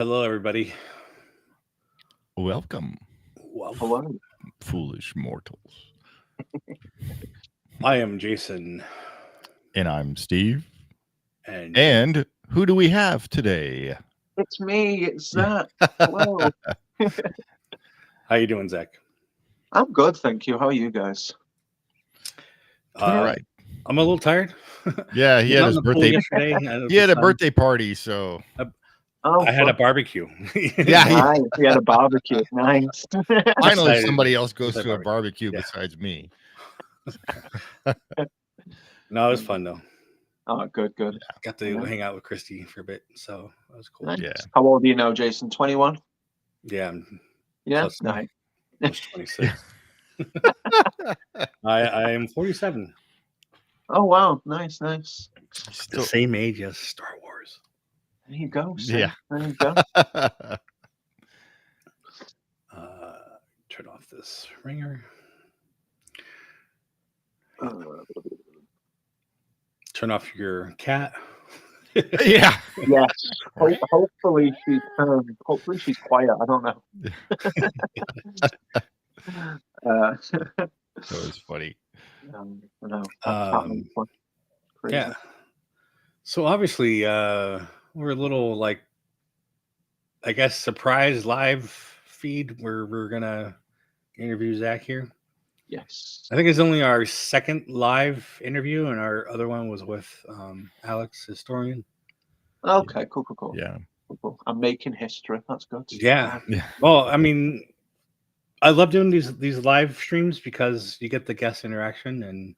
Hello, everybody. Welcome, Well, Hello. foolish mortals. I am Jason, And I'm Steve. and And who do we have today? It's me. It's Zack. Hello. how you doing, Zack? I'm good, thank you. How are you guys? Doing all right. I'm a little tired. Yeah, he Was had out his in the pool birthday. yesterday. He had a birthday party, so Oh, I had a fun. barbecue. yeah. Nice. We had a barbecue. Nice. Finally, Decided- somebody else goes decided to a barbecue. barbecue Yeah. besides me. No, it was fun though. Oh, good, good. Got to hang out with Christy for a bit, so that was cool. Nice. Yeah. How old are you now, Jason? 21? Yeah, I'm Yeah. Plus- Nice. almost 26. I am 47. Oh, wow. Nice, nice. The Still, same age as Star Wars. There you go. See? Yeah. There you go. Turn off this ringer. Uh, Turn off your cat. yeah. yes. Hopefully she's quiet. I don't know. That was funny. I know. Crazy. Yeah. So obviously, we're a little like, I guess, surprise live feed where we're gonna interview Zack here. Yes. I think it's only our second live interview, and our other one was with Alex, historian. Okay. Cool. Yeah. Cool. I'm making history. That's good. Yeah. Yeah. Well, I mean, I love doing these live streams because you get the guest interaction, and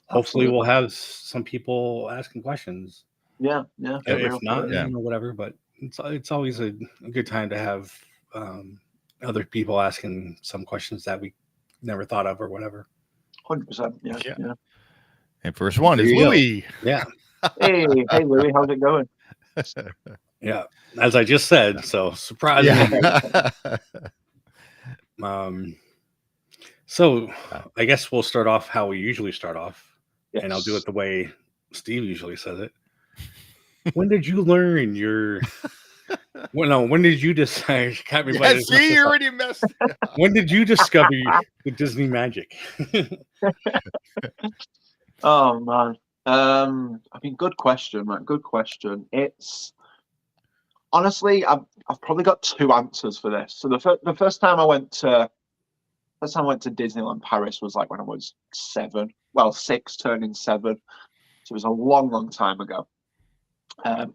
hopefully we'll have some people asking questions. Yeah. If not, Yeah. whatever. But it's always a good time to have other people asking some questions that we never thought of or whatever. 100%. Yeah. And first one There is you go. Louis. Yeah, Hey, Louis, how's it going? yeah. As I just said, so surprise. Yeah. So I guess we'll start off how we usually start off, Yes. and I'll do it the way Steve usually says it. When did you learn your? Well, no. When did you decide? Can't remember. Yeah, see, you already messed it up. When did you discover the Disney magic? Oh man. I mean, good question, man. Good question. It's honestly, I've probably got two answers for this. So the first time I went to Disneyland Paris was like when I was 7. Well, 6, turning 7. So it was a long time ago.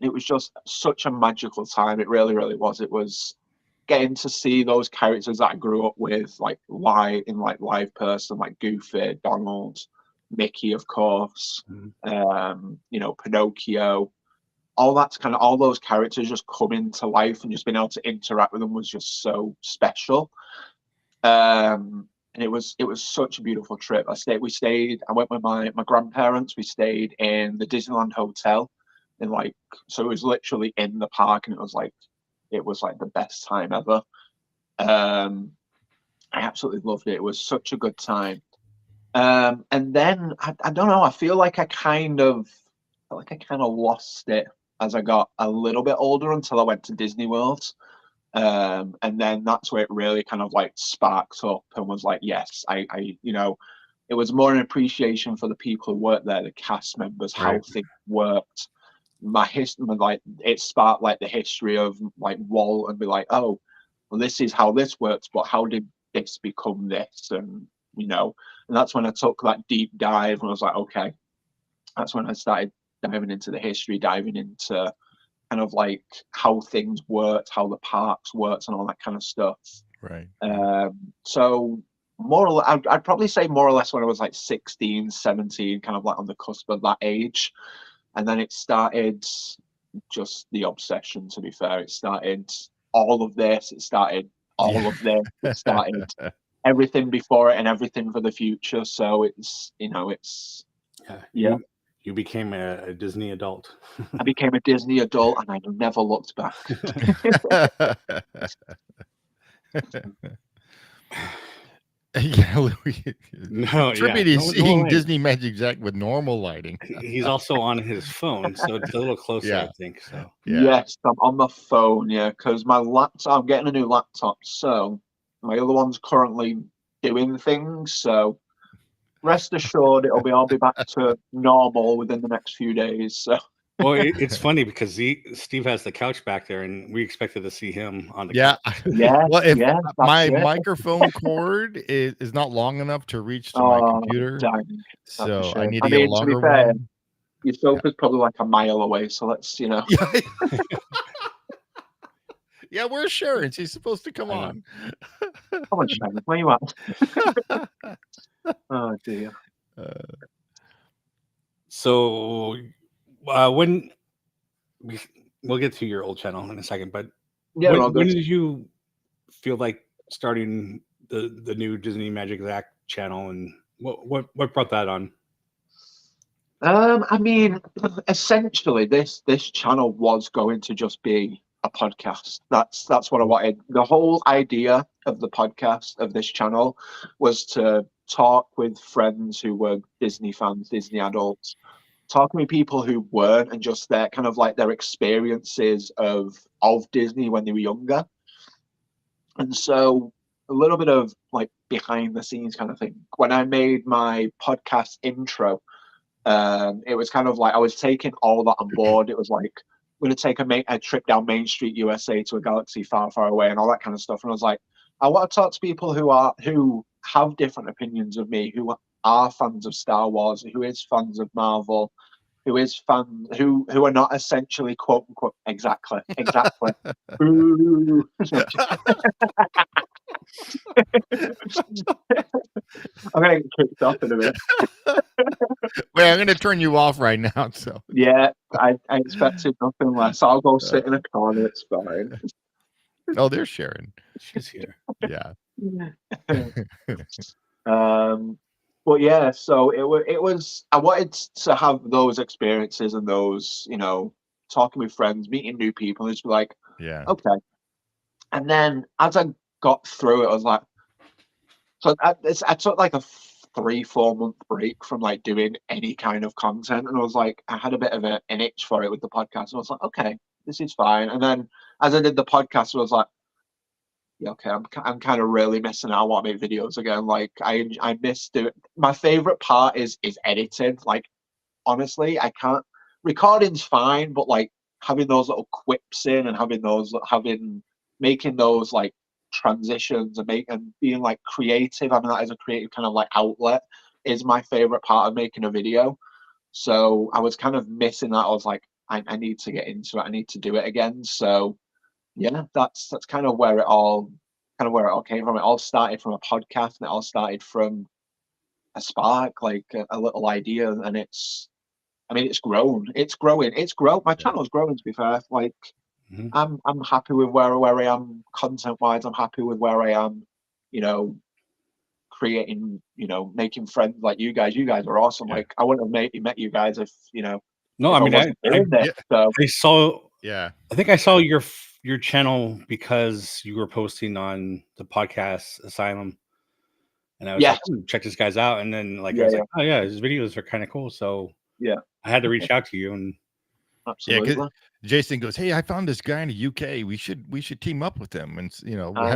It was just such a magical time. It really was. It was getting to see those characters that I grew up with, like live person, like Goofy, Donald, Mickey, of course. Pinocchio. All those characters just coming to life, and just being able to interact with them was just so special. And it was such a beautiful trip. I went with my grandparents. We stayed in the Disneyland Hotel, so it was literally in the park, and it was like the best time ever. I absolutely loved it. It was such a good time. And then I don't know, I feel like I kind of lost it as I got a little bit older until I went to Disney World. And then that's where it really kind of like sparked up and was like, yes, I it was more an appreciation for the people who worked there, the cast members, how things worked. My history, like, it sparked like the history of like Walt, and be like, oh, well, this is how this works, but how did this become this? And that's when I took that deep dive, and I was like, okay, that's when I started diving into the history, diving into kind of like how things worked, how the parks worked, and all that kind of stuff. Right. So I'd probably say more or less when I was like 16, 17, kind of like on the cusp of that age. And then it started just the obsession, to be fair. It started all of this. It started all of this. It started everything before it and everything for the future. So it's. You became a Disney adult. I became a Disney adult, and I never looked back. Yeah, No, yeah, Trippy is no seeing lighting. Disney Magic Zack with normal lighting. He's also on his phone, so it's a little closer, I Yeah. think. So Yeah. Yes, I'm on my phone, yeah, because my laptop, I'm getting a new laptop, so my other one's currently doing things. So rest assured, I'll be back to normal within the next few days. So well, it's funny because Steve has the couch back there, and we expected to see him on the Yeah. couch. yeah, Well, if yeah, my that's it. microphone cord is not long enough to reach to my Oh, computer, dang, that's a so I shame. need I to get a mean, to be longer fair, one. your sofa's probably like a mile away, so let's, Yeah. Yeah, where's Sharon? She's supposed to come I know. on. come on, Shannon, where you at? Oh dear. So when we'll get to your old channel in a second, but Yeah, when Robert. did you feel like starting the new Disney Magic Zack channel, and what brought that on? I mean, essentially, this channel was going to just be a podcast. That's what I wanted. The whole idea of the podcast of this channel was to talk with friends who were Disney fans, Disney adults, talking with people who weren't, and just their kind of like their experiences of Disney when they were younger. And so a little bit of like behind the scenes kind of thing. When I made my podcast intro, it was kind of like I was taking all that on board. It was like I'm going to take a trip down Main Street, USA, to a galaxy far, far away, and all that kind of stuff. And I was like, I want to talk to people who have different opinions of me, who are fans of Star Wars, who is fans of Marvel, who is fans who are not essentially quote unquote exactly. Ooh. I'm gonna get kicked off in a minute. Wait, I'm going to turn you off right now. So Yeah, I expected nothing less. I'll go sit in a corner. It's fine. oh, there's Sharon. She's here. Yeah. But yeah, so it was. I wanted to have those experiences and those, talking with friends, meeting new people, and just be like, Yeah. okay. And then as I got through it, I was like, so I took like a 3-4 month break from like doing any kind of content, and I was like, I had a bit of an itch for it with the podcast, and I was like, okay, this is fine. And then as I did the podcast, I was like, yeah, okay, I'm kind of really missing out. I want to make videos again. Like I miss doing. My favorite part is editing. Like honestly, I can't. Recording's fine, but like having those little quips in and making those like transitions and being like creative. I mean, that is a creative kind of like outlet is my favorite part of making a video. So I was kind of missing that. I was like, I need to get into it. I need to do it again. So yeah, that's kind of where it all came from. It all started from a podcast, and it all started from a spark, like a little idea, and it's grown. It's growing. It's grown. My channel's growing, to be fair. Like Mhm. I'm happy with where I am content wise. I'm happy with where I am, creating, making friends like you guys. You guys are awesome. Yeah. Like I wouldn't have met you guys if No, if I I mean wasn't doing this. So I saw. Yeah. I think I saw your channel because you were posting on the podcast Asylum, and I was like, yes, check this guy's out. And then like I yeah, was yeah, like, oh yeah, his videos are kind of cool. So yeah, I had to reach out to you, and Yeah, because absolutely. Jason goes, "Hey, I found this guy in the UK. We should team up with him, and Uh,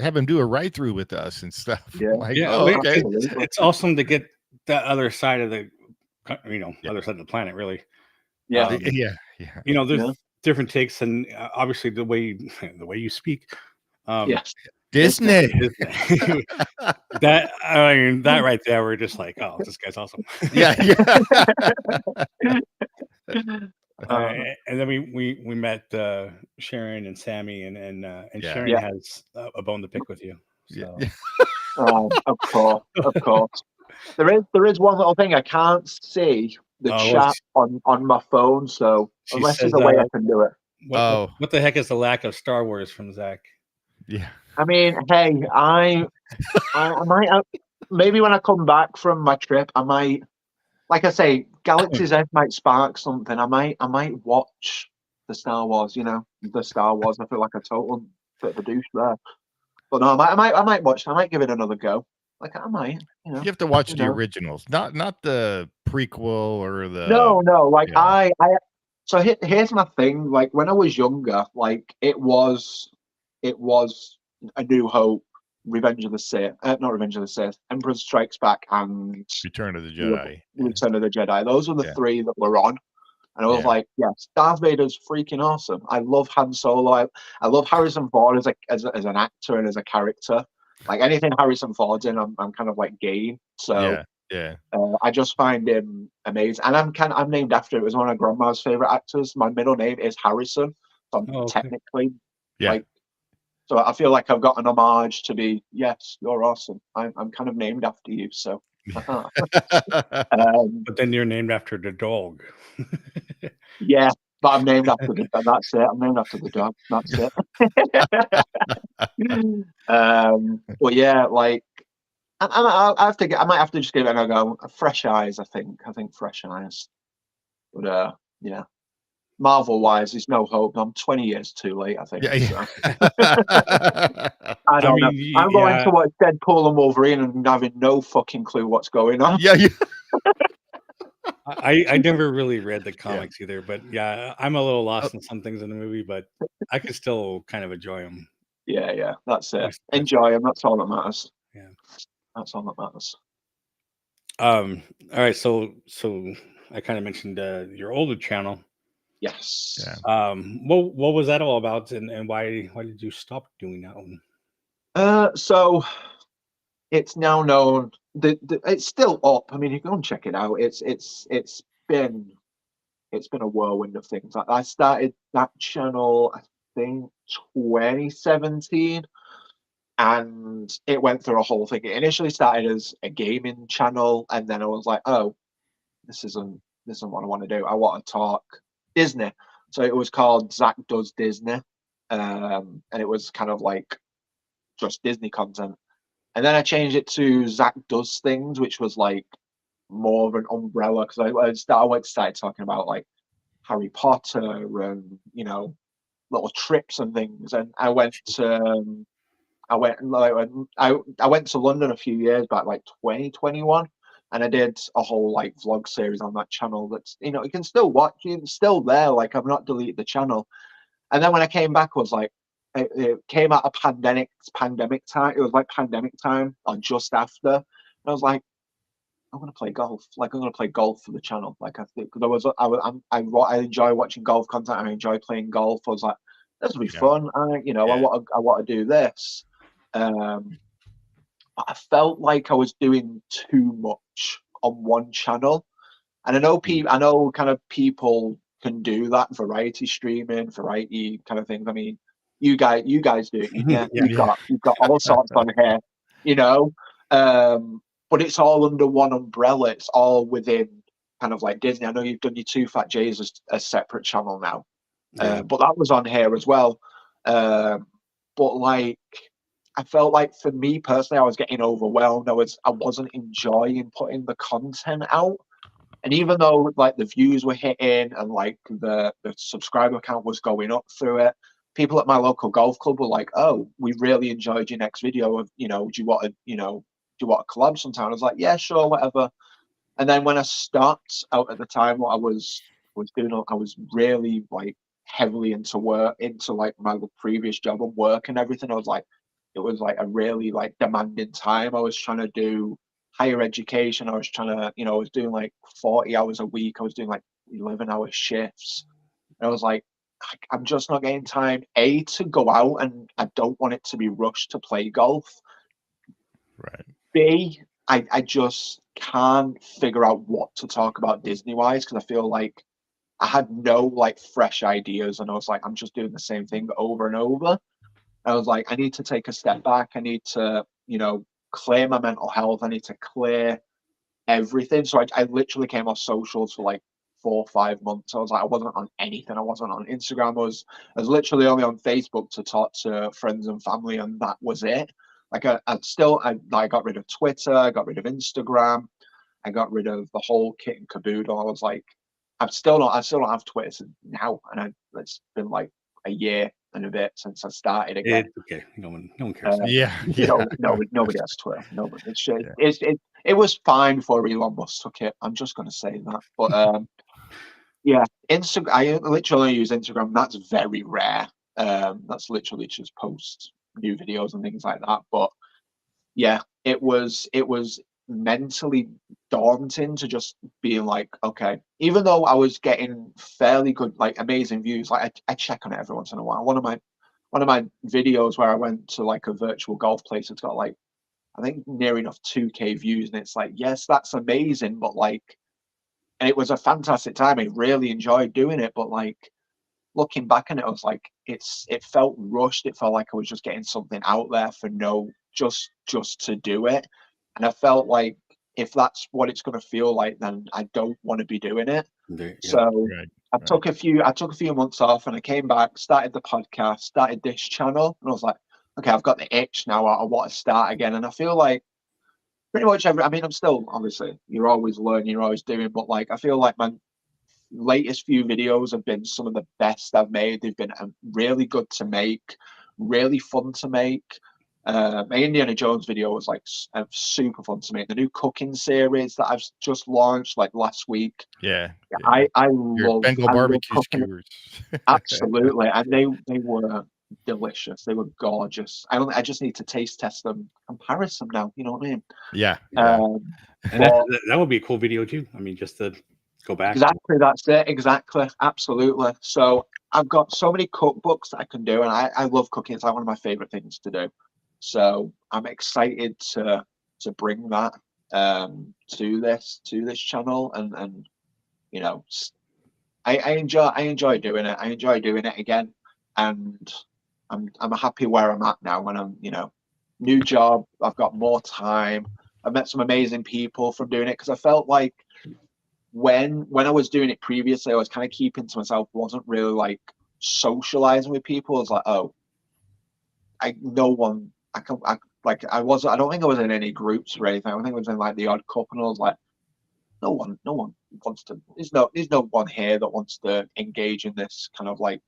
have him do a ride through with us and stuff." Yeah. I'm like, yeah, oh, okay, it's awesome to get that other side of the Yeah. other side of the planet, really. Yeah. Yeah, There's Yeah. different takes, and obviously the way the way you speak. Yes. Disney. That I mean, that right there, we're just like, oh, this guy's awesome. Yeah. And then we met Sharon and Sammy, and Yeah. Sharon Yeah. has a bone to pick with you. So. Yeah. Of course. There is one little thing. I can't see the Well, chat on my phone, so she unless says, there's a way I can do it. what the heck is the lack of Star Wars from Zack? Yeah. I mean, hey, I might maybe when I come back from my trip, I might, like I say, Galaxy's Edge might spark something. I might watch the Star Wars. The Star Wars. I feel like a total bit of a douche there, but no, I might watch. I might give it another go. Like I might, you know. You have to watch You the know. originals, not the prequel or the. No. Like Yeah. So here's my thing. Like when I was younger, like it was A New Hope, Revenge of the Sith, not Revenge of the Sith, Emperor Strikes Back, and Return of the Jedi. Return of the Jedi. Those were the Yeah. three that were on. And I was Yeah. like, yes, Darth Vader's freaking awesome. I love Han Solo. I love Harrison Ford as an actor and as a character. Like anything Harrison Ford's in, I'm kind of like game. So Yeah. I just find him amazing. And I'm named after it. It was one of grandma's favorite actors. My middle name is Harrison. So I'm okay. technically Yeah. like, so I feel like I've got an homage to be, yes, you're awesome. I'm kind of named after you. So, But then you're named after the dog. yeah, but I'm named after that's it. I'm named after the dog. That's it. But yeah, like, I might have to just give it a go. Fresh eyes, I think. Fresh eyes. But yeah. Marvel wise, there's no hope. I'm 20 years too late, I think. Yeah. So. I don't know. I'm going to watch Deadpool and Wolverine and having no fucking clue what's going on. Yeah. I never really read the comics either, but yeah, I'm a little lost in some things in the movie, but I could still kind of enjoy them. Yeah, that's it. Enjoy them. That's all that matters. Yeah, that's all that matters. All right, so I kind of mentioned your older channel. Yes. Yeah. What was that all about, and why did you stop doing that one? So it's now known that it's still up. I mean, you can go and check it out. It's been a whirlwind of things. I started that channel, I think, 2017, and it went through a whole thing. It initially started as a gaming channel, and then I was like, oh, this isn't what I want to do. I want to talk Disney. So it was called Zack Does Disney, and it was kind of like just Disney content. And then I changed it to Zack Does Things, which was like more of an umbrella, because I started talking about like Harry Potter and little trips and things. And I went to London a few years back, like 2021, and I did a whole like vlog series on that channel. That's you can still watch. It's still there. Like I've not deleted the channel. And then when I came back, I was like, it came out of pandemic time. It was like pandemic time or just after. And I was like, I'm gonna play golf. Like I'm gonna play golf for the channel. Like I think because I enjoy watching golf content. I enjoy playing golf. I was like, this will be fun. I want to do this. But I felt like I was doing too much on one channel. And I know kind of people can do that, variety streaming, variety kind of things. I mean, you guys do it. You've got all sorts on here, you know. But it's all under one umbrella. It's all within kind of like Disney. I know you've done your Two Fat J's as a separate channel now, but that was on here as well. But like, I felt like for me personally, I was getting overwhelmed. I wasn't enjoying putting the content out. And even though like the views were hitting and like the subscriber count was going up through it, people at my local golf club were like, "Oh, we really enjoyed your next video. Do you want to collab sometime?" I was like, "Yeah, sure, whatever." And then when I stopped out at the time, what I was doing, I was really like heavily into work, into like my previous job and work and everything. I was like, it was like a really like demanding time. I was trying to do higher education. I was trying to, I was doing like 40 hours a week. I was doing like 11-hour shifts. And I was like, I'm just not getting time, A, to go out, and I don't want it to be rushed to play golf. Right. B, I just can't figure out what to talk about Disney-wise, because I feel like I had no like fresh ideas, and I was like, I'm just doing the same thing over and over. I was like, I need to take a step back. I need to, clear my mental health. I need to clear everything. So I literally came off socials for like 4 or 5 months. I was like, I wasn't on anything. I wasn't on Instagram. I was literally only on Facebook to talk to friends and family, and that was it. Like I got rid of Twitter. I got rid of Instagram. I got rid of the whole kit and caboodle. I was like, I still don't have Twitter now, and it's been like a year and a bit since I started again. It's okay. No one cares. Yeah. Nobody has Twitter. Nobody. It was fine before Elon Musk took it. I'm just going to say that. But yeah, Instagram. I literally use Instagram. That's very rare. That's literally just post new videos and things like that. But yeah, it was mentally daunting to just being like, okay, even though I was getting fairly good, like amazing views, like I check on it every once in a while. One of my videos where I went to like a virtual golf place, it's got like, I think near enough 2K views, and it's like, yes, that's amazing, but like, and it was a fantastic time. I really enjoyed doing it, but like looking back on it, I was like, it felt rushed. It felt like I was just getting something out there for just to do it. And I felt like if that's what it's going to feel like, then I don't want to be doing it. Yeah. So I took a few months off, and I came back, started the podcast, started this channel, and I was like, okay, I've got the itch now. I want to start again. And I feel like pretty much I mean, I'm still, obviously, you're always learning, you're always doing, but like, I feel like my latest few videos have been some of the best I've made. They've been really good to make, really fun to make. My Indiana Jones video was like super fun to make. The new cooking series that I've just launched like last week. Yeah. I Your love Bengal barbecue skewers. Absolutely, and they were delicious. They were gorgeous. I just need to taste test them, comparison now. You know what I mean? Yeah. And that would be a cool video too. I mean, just to go back. Exactly, that's it. Exactly, absolutely. So I've got so many cookbooks that I can do, and I love cooking. It's like one of my favorite things to do. So I'm excited to bring that to this channel, and you know, I enjoy doing it. I enjoy doing it again, and I'm happy where I'm at now. When I'm new job, I've got more time. I've met some amazing people from doing it, because I felt like when I was doing it previously, I was kind of keeping to myself, wasn't really like socializing with people. I was like, oh, I don't think I was in any groups or anything. I think I was in like the odd couple, and I was like, no one wants to. There's no one here that wants to engage in this kind of like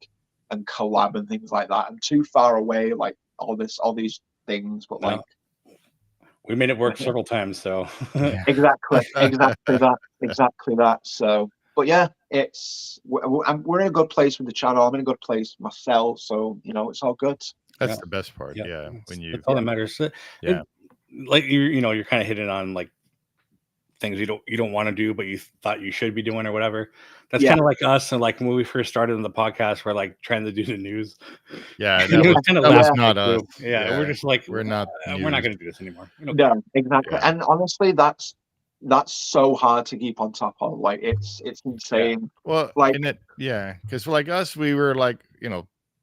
and collab and things like that. I'm too far away, like all these things, but like we made it work several times, so exactly that. So, but yeah, we're in a good place with the channel. I'm in a good place myself, so it's all good. That's the best part. Yeah, that's all that matters. Yeah, like you're kind of hitting on like things you don't want to do, but you thought you should be doing or whatever. That's kind of like us, and like when we first started in the podcast, we're like trying to do the news. Yeah, that's not us. Yeah, we're just like we're not going to do this anymore. No, exactly. Yeah. And honestly, that's so hard to keep on top of. Like it's insane. Yeah. Well, like because like us, we were like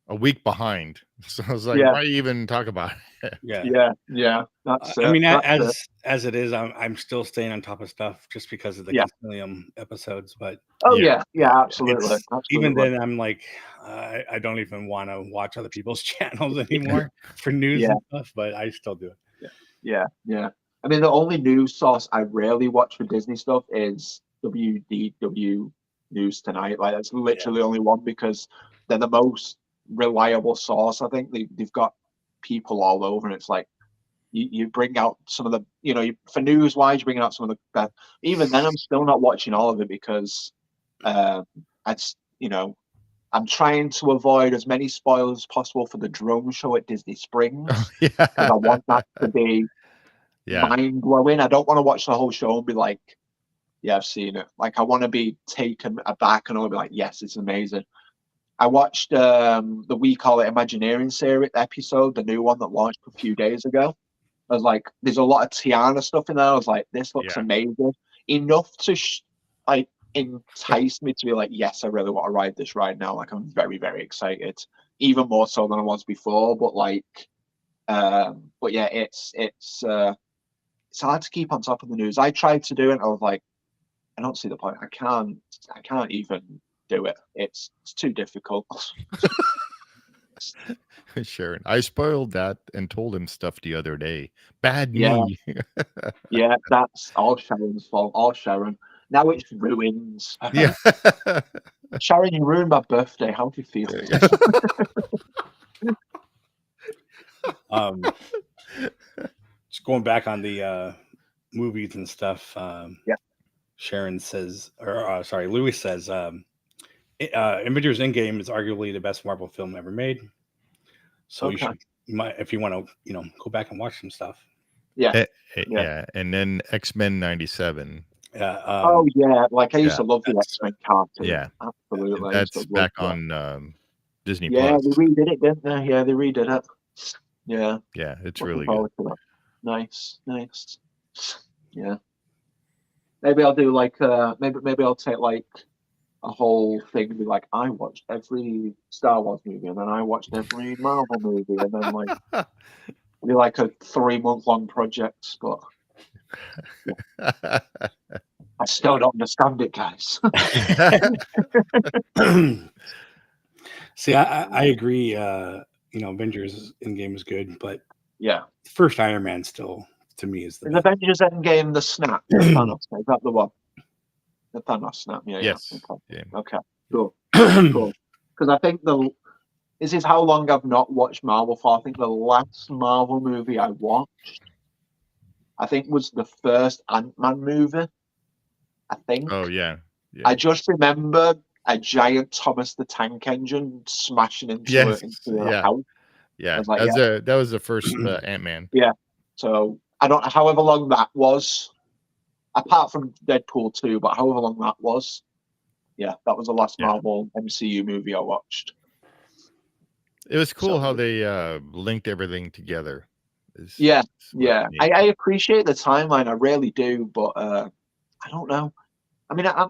a week behind. So I was like, why even talk about it? Yeah. That's I mean, as it is, I'm still staying on top of stuff just because of the Concilium episodes. But absolutely. Even then, I'm like, I don't even want to watch other people's channels anymore for news and stuff. But I still do it. Yeah. I mean, the only news source I rarely watch for Disney stuff is WDW News Tonight. Like that's literally the only one, because they're the most reliable source. I think they've got people all over, and it's like you bring out some of the for news wise, you bring out some of the even then I'm still not watching all of it, because I'm trying to avoid as many spoilers as possible for the drone show at Disney Springs, because I want that to be mind blowing. I don't want to watch the whole show and be like, yeah, I've seen it. Like I want to be taken aback and I'll be like, yes, it's amazing. I watched the We Call It Imagineering series episode, the new one that launched a few days ago. I was like, there's a lot of Tiana stuff in there. I was like, this looks amazing. Enough to entice me to be like, yes, I really want to ride this ride now. Like I'm very, very excited. Even more so than I was before. But yeah, it's hard to keep on top of the news. I tried to do it. I was like, I don't see the point. I can't even do it. It's too difficult. Sharon, I spoiled that and told him stuff the other day. Bad me. Yeah, that's all Sharon's fault. All Sharon. Now it's ruined. Yeah. Sharon, you ruined my birthday. How do you feel? Just going back on the movies and stuff. Yeah. Sharon says, or sorry, Louis says, Avengers Endgame is arguably the best Marvel film ever made. So Okay. if you want to, go back and watch some stuff. Yeah. Yeah. And then X-Men 97. Yeah. Oh yeah, like I used yeah, to love the that's- X-Men cartoon. Yeah. Absolutely. I used to That's love back that. on Disney Yeah, Plus. they redid it, didn't they? Yeah, they redid it. Yeah. Yeah, it's Looking really good. forward to that. Nice. Yeah. Maybe I'll do like maybe I'll take like a whole thing and be like, I watched every Star Wars movie and then I watched every Marvel movie and then like be like a 3-month long project, but I still don't understand it, guys. See, I agree. Avengers Endgame is good, but Yeah. the first Iron Man still, to me, is the Is best. Avengers Endgame the snap? The Thanos? Is that the one? The Thanos snap? Yeah. Yes. Okay. Yeah. Okay. Cool. Because I think this is how long I've not watched Marvel for. I think the last Marvel movie I watched, I think, was the first Ant-Man movie. I think. Oh yeah. I just remember a giant Thomas the Tank Engine smashing into a house. Yeah. I was like, that was the first Ant-Man. Yeah. So I don't know however long that was, apart from Deadpool 2, but however long that was, yeah, that was the last Marvel MCU movie I watched. It was cool how they linked everything together. Yeah. I appreciate the timeline, I really do, but I don't know. I mean, I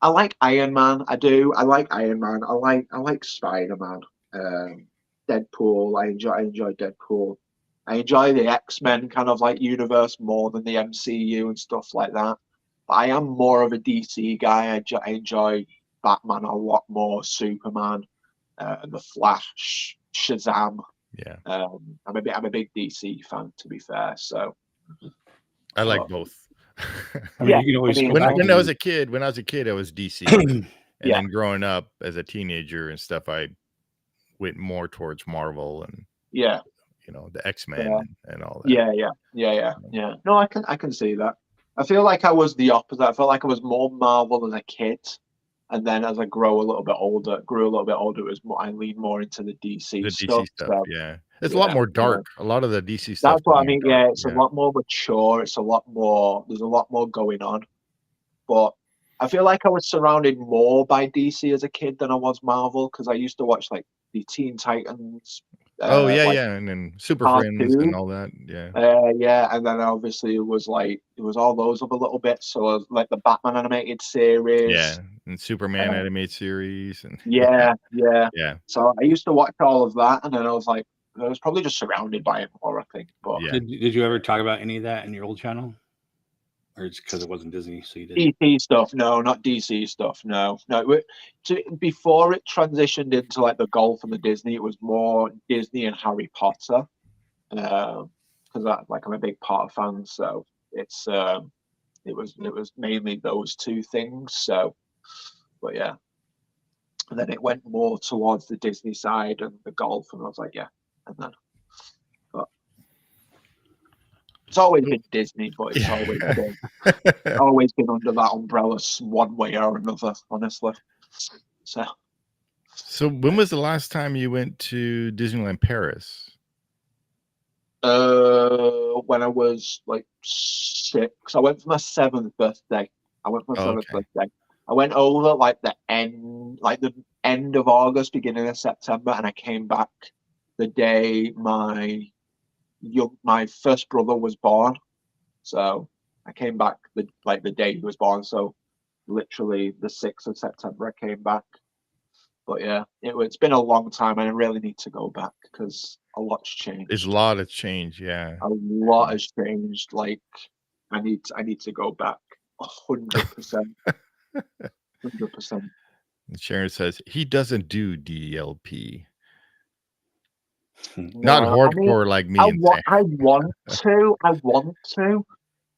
like Iron Man. I do. I like Iron Man. I like Spider-Man. Deadpool. I enjoy Deadpool. I enjoy the X-Men kind of like universe more than the MCU and stuff like that. But I am more of a DC guy. I enjoy Batman a lot more, Superman, The Flash, Shazam. Yeah. I'm a big DC fan, to be fair. So I like both. I mean, you can always when I was a kid, I was DC, and then growing up as a teenager and stuff, I went more towards Marvel and the X-Men and all that. Yeah. No, I can see that. I feel like I was the opposite. I felt like I was more Marvel as a kid, and then as I grew a little bit older, it was more, I leaned more into the DC stuff. So, yeah. It's a lot more dark. A lot of the DC stuff. That's what I mean. Yeah, it's a lot more mature. It's a lot more. There's a lot more going on. But I feel like I was surrounded more by DC as a kid than I was Marvel, because I used to watch like the Teen Titans. And then Super Friends and all that. Yeah, and then obviously it was all those up a little bit. So like the Batman animated series. And Superman animated series and yeah. So I used to watch all of that, and then I was like, I was probably just surrounded by it more, I think. But did you ever talk about any of that in your old channel, or it's because it wasn't Disney, so you didn't? DC stuff, no, not DC stuff, no. Before it transitioned into like the golf and the Disney, it was more Disney and Harry Potter, because I'm a big Potter fan, so it's it was mainly those two things. So, but yeah, and then it went more towards the Disney side and the golf, and I was like, yeah, and then, but it's always been Disney, but it's always been under that umbrella one way or another, honestly. So when was the last time you went to Disneyland Paris? When I was like 6. I went for my 7th birthday. I went over like the end of August, beginning of September, and I came back the day my first brother was born. So I came back the day he was born. So literally the 6th of September I came back. But yeah, it's been a long time, and I really need to go back because a lot's changed. There's a lot of change, yeah. A lot has changed. Like I need to go back 100%. 100%. And Sharon says he doesn't do DLP. No, Not hardcore like me. I want to,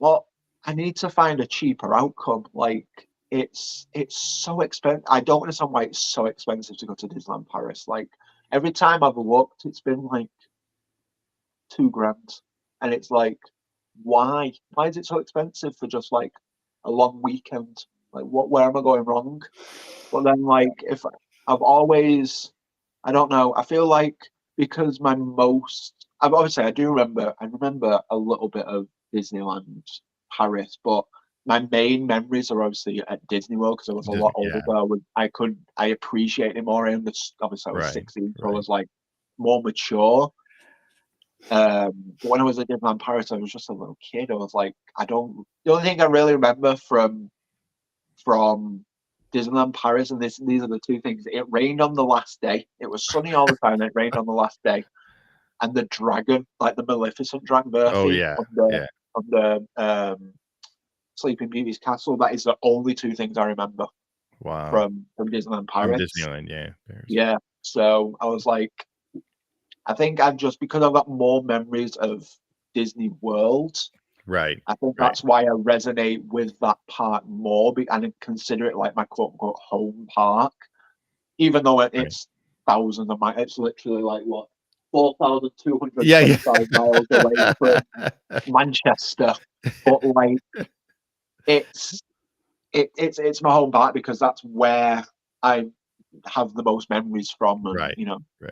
but I need to find a cheaper outcome. Like it's so expensive. I don't understand why it's so expensive to go to Disneyland Paris. Like every time I've looked, it's been like $2,000. And it's like, why? Why is it so expensive for just like a long weekend? Like, where am I going wrong? But then, like, if I've always, I don't know, I feel like because I remember a little bit of Disneyland Paris, but my main memories are obviously at Disney World because I was a lot older. I appreciate it more. Obviously, I was 16, so I was like more mature. But when I was at Disneyland Paris, I was just a little kid. I was like, the only thing I really remember from Disneyland Paris, and these are the two things. It rained on the last day. It was sunny all the time. And it rained on the last day, and the dragon, like the Maleficent dragon, Murphy, on the Sleeping Beauty's castle. That is the only two things I remember. Wow. From Disneyland Paris. From Disneyland, yeah. Yeah. So I was like, I think because I've got more memories of Disney World. Right. I think that's why I resonate with that park more and consider it like my quote unquote home park, even though it's thousands of miles. It's literally like 4,225 miles away from Manchester. But like, it's my home park because that's where I have the most memories from, and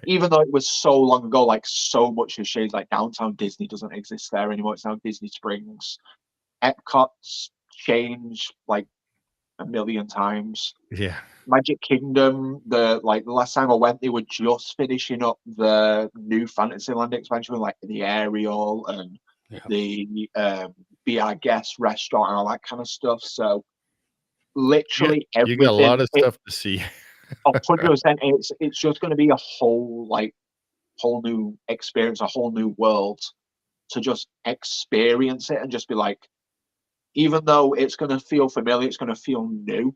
even though it was so long ago, like so much has changed. Like downtown Disney doesn't exist there anymore. It's now Disney Springs. Epcot's changed like a million times. Yeah. Magic Kingdom, the last time I went, they were just finishing up the new Fantasyland expansion with like the Ariel and the Be Our Guest restaurant and all that kind of stuff. So literally everything. You got a lot of stuff to see. 100%. It's just going to be a whole new experience, a whole new world to just experience it and just be like, even though it's going to feel familiar, it's going to feel new.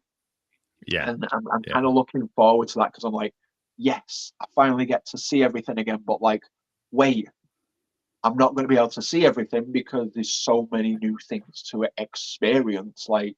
Yeah. And I'm kind of looking forward to that because I'm like, yes, I finally get to see everything again. But like, wait, I'm not going to be able to see everything because there's so many new things to experience. Like,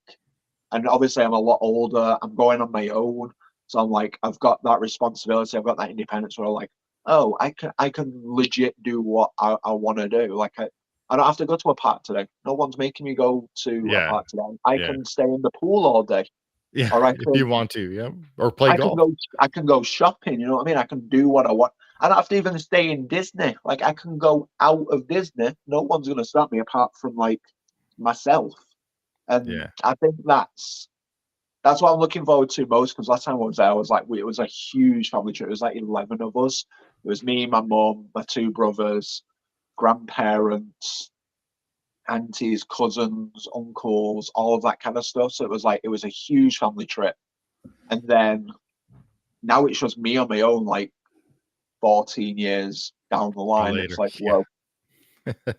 and obviously I'm a lot older. I'm going on my own. So I'm like, I've got that responsibility. I've got that independence where I'm like, oh, I can legit do what I want to do. Like I don't have to go to a park today. No one's making me go to a park today. I can stay in the pool all day. Yeah, or if you want to, or play golf. I can go shopping. You know what I mean? I can do what I want. I don't have to even stay in Disney. Like I can go out of Disney. No one's going to stop me apart from like myself. And I think that's what I'm looking forward to most because last time I was there, I was like, it was a huge family trip. It was like 11 of us. It was me, my mum, my two brothers, grandparents, aunties, cousins, uncles, all of that kind of stuff. So it was a huge family trip. And then now it's just me on my own, like 14 years down the line. It's like, whoa,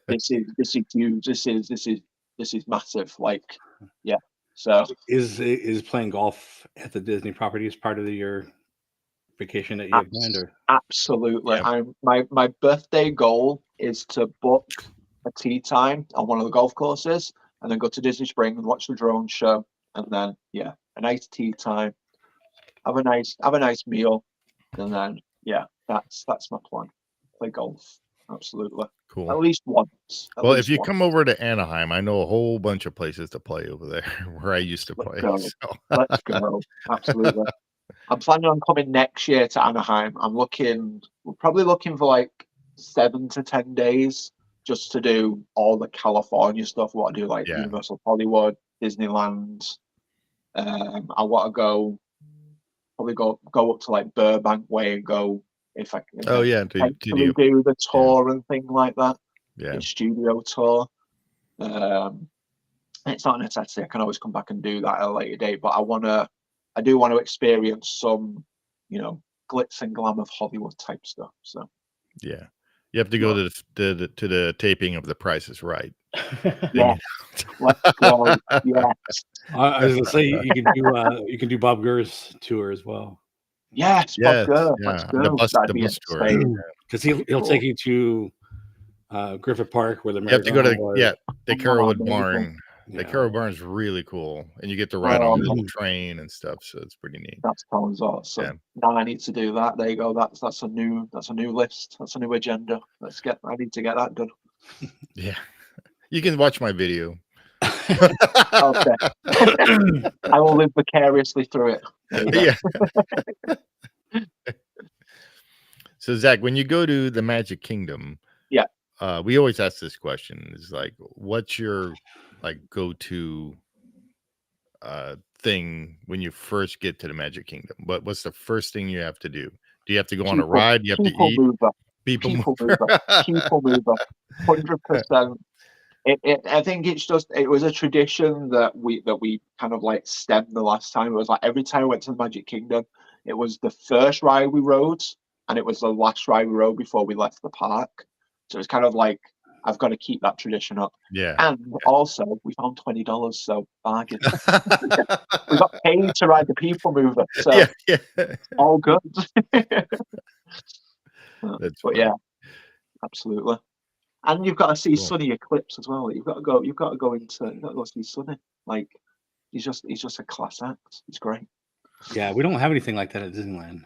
this is huge. This is massive. Like, yeah. So is playing golf at the Disney properties part of your vacation that you have planned? Or? Absolutely. My birthday goal is to book a tee time on one of the golf courses and then go to Disney Springs and watch the drone show and then a nice tee time, have a nice meal, and then that's my plan. Play golf. Absolutely. Cool. At least once. Well, if you come over to Anaheim, I know a whole bunch of places to play over there where I used to play. Let's go. Absolutely. I'm planning on coming next year to Anaheim. We're probably looking for like 7 to 10 days just to do all the California stuff. What I do, like Universal Hollywood, Disneyland. I want to probably go up to like Burbank Way and go if I can. Do the tour and thing like that. Yeah, the studio tour. It's not a necessity. I can always come back and do that at a later date. But I do want to experience some, glitz and glam of Hollywood type stuff. So yeah, you have to go to the taping of The Price is Right. Yeah, let's go. Yes. I was gonna say you can do Bob Gurr's tour as well. Yes, Bob Gurr. Let's go. The bus tour. Because he'll take you to Griffith Park where the you have to go to the Carolwood Barn. The Carol Barn's really cool, and you get to ride on a little train and stuff, so it's pretty neat. That sounds awesome. Yeah. Now I need to do that. There you go. That's a new list. That's a new agenda. I need to get that done. Yeah, you can watch my video. Okay. I will live vicariously through it. Yeah. So Zach, when you go to the Magic Kingdom, we always ask this question: is like, what's your go-to thing when you first get to the Magic Kingdom? What's the first thing you have to do? Do you have to go on a ride? Do you have to eat? People mover. 100%. I think it was a tradition that we kind of like stemmed the last time. It was like every time I went to the Magic Kingdom, it was the first ride we rode, and it was the last ride we rode before we left the park. So it's kind of like I've got to keep that tradition up. Yeah. And also, we found $20, so bargain. We got paid to ride the People Mover, so all good. Yeah, absolutely. And you've got to see Sunny Eclipse as well. You've got to go see Sunny. Like he's just a class act. He's great. Yeah, we don't have anything like that at Disneyland.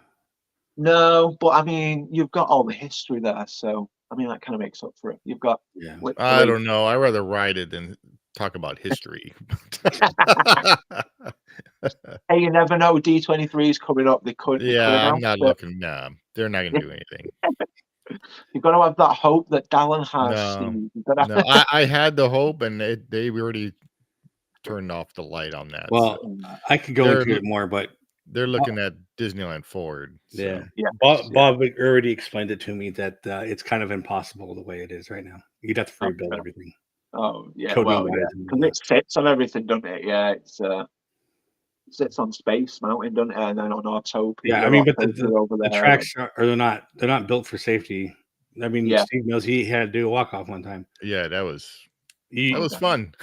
No, but I mean, you've got all the history there, so I mean that kind of makes up for it. You've got. I don't know. I rather ride it than talk about history. Hey, you never know. D23 is coming up. They could. I'm not looking. Nah, they're not gonna do anything. You've got to have that hope that Dallin has. No, I had the hope, and they already turned off the light on that. Well, so. I could go into it more, but they're looking at Disneyland Forward. So. Yeah. Bob already explained it to me that it's kind of impossible the way it is right now. You'd have to rebuild everything. Oh yeah, because it sits on everything, doesn't it? Yeah, it sits on Space Mountain, doesn't it? And then on Autopia. Yeah, I mean, but the tracks they're not built for safety. I mean, Steve knows he had to do a walk-off one time. Yeah, that was fun.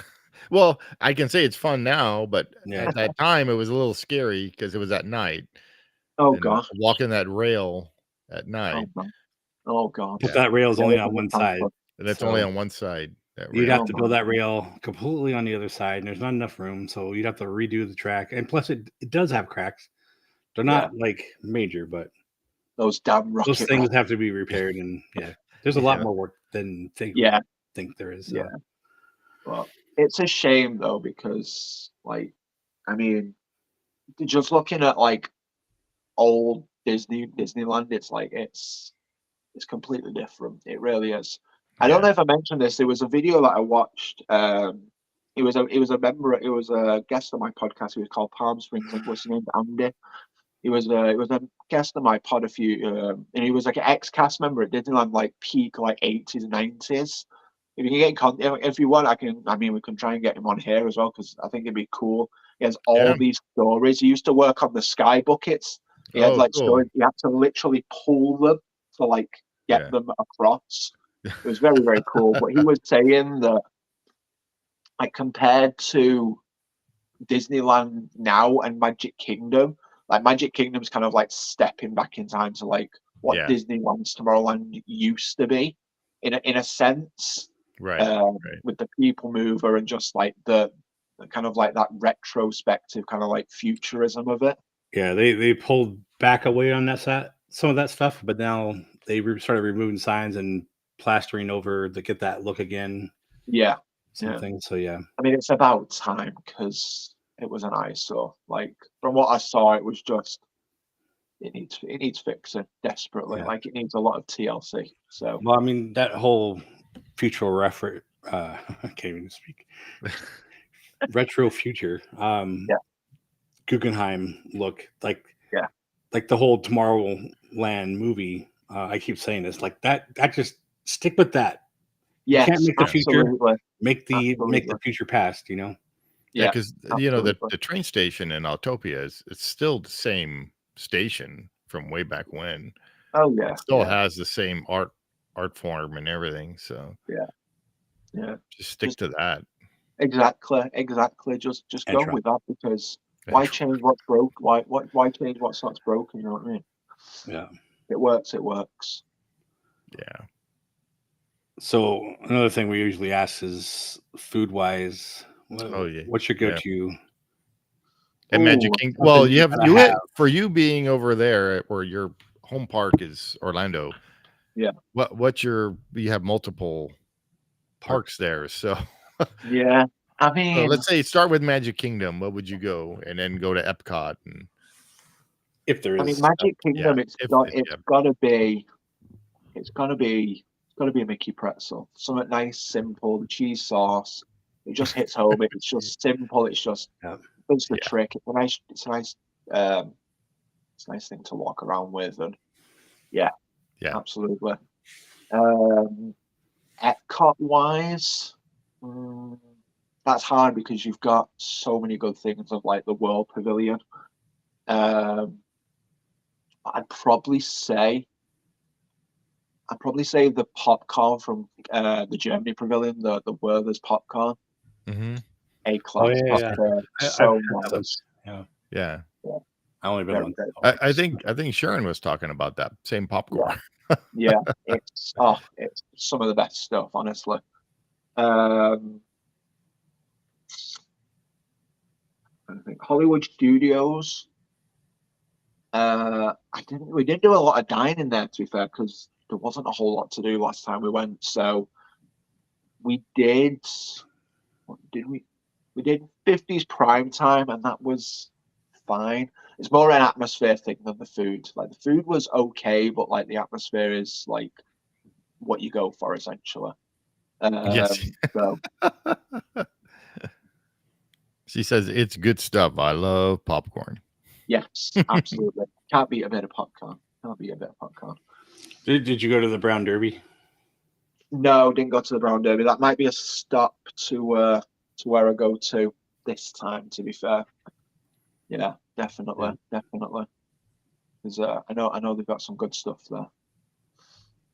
Well, I can say it's fun now, but at that time it was a little scary because it was at night. Oh god, walking that rail at night. Oh god, but that rail is only on one side. And that's only on one side. You'd have to build that rail completely on the other side, and there's not enough room, so you'd have to redo the track. And plus, it does have cracks. They're not like major, but those things have to be repaired, and there's a lot more work than think there is. So. Yeah. Well, it's a shame though, because I mean, just looking at old Disneyland, it's completely different. It really is. I don't know if I mentioned this. There was a video that I watched. It was a guest on my podcast. He was called Palm Springs English, named Andy. It was a guest on my pod and he was like an ex-cast member at Disneyland, peak 80s, 90s. If you can get in contact, if you want, we can try and get him on here as well, because I think it'd be cool. He has all these stories. He used to work on the Sky Buckets. He had stories. You had to literally pull them to get them across. It was very, very cool. But he was saying that, compared to Disneyland now and Magic Kingdom, Magic Kingdom's kind of stepping back in time to what Disneyland's Tomorrowland used to be, in a sense. Right. With the People Mover and just the kind of that retrospective kind of futurism of it. Yeah, they pulled back away on some of that stuff, but now they started removing signs and plastering over to get that look again. Yeah. Something. So yeah. I mean, it's about time, because it was an eyesore. From what I saw, it was just it needs fixing desperately. It needs a lot of TLC. So well, I mean, that whole future reference. I can't even speak. Retro future. Guggenheim look like the whole Tomorrowland movie. I keep saying this that just stick with that. Yeah, you can't make the future make the future past. Yeah, because the train station in Autopia it's still the same station from way back when. Oh yeah, it still has the same art form and everything. So just stick to that. Exactly. Just go with that, because why change what's broke? Why change what's broken? You know what I mean? Yeah. It works. Yeah. So another thing we usually ask is, food wise, Oh yeah. What's your go-to? At Magic Kingdom. Well, you have for you being over there where your home park is Orlando. Yeah. You have multiple parks there, so yeah. I mean, so let's say start with Magic Kingdom. What would you go, and then go to Epcot? And if there is, I mean, Magic Kingdom, it's gotta be a Mickey pretzel. Something nice, simple. The cheese sauce, it just hits home. It's just simple. It's just it's the trick. It's a nice thing to walk around with, and yeah, absolutely. Epcot wise, that's hard because you've got so many good things of like the World Pavilion. I'd probably say the popcorn from the Germany Pavilion, the Werther's popcorn. A-class popcorn. So nice. Yeah. I only been on. I think Sharon was talking about that same popcorn. Yeah, it's some of the best stuff, honestly. I think Hollywood Studios. We didn't do a lot of dining there, to be fair, because there wasn't a whole lot to do last time we went. So we did. What did we? We did 50s prime time, and that was fine. It's more an atmosphere thing than the food. Like the food was okay, but like the atmosphere is like what you go for essentially. Yes. So. She says it's good stuff. I love popcorn. Yes, absolutely. Can't beat a bit of popcorn. Did you go to the Brown Derby? No, didn't go to the Brown Derby. That might be a stop to where I go to this time, to be fair. Yeah, definitely. Because I know they've got some good stuff there.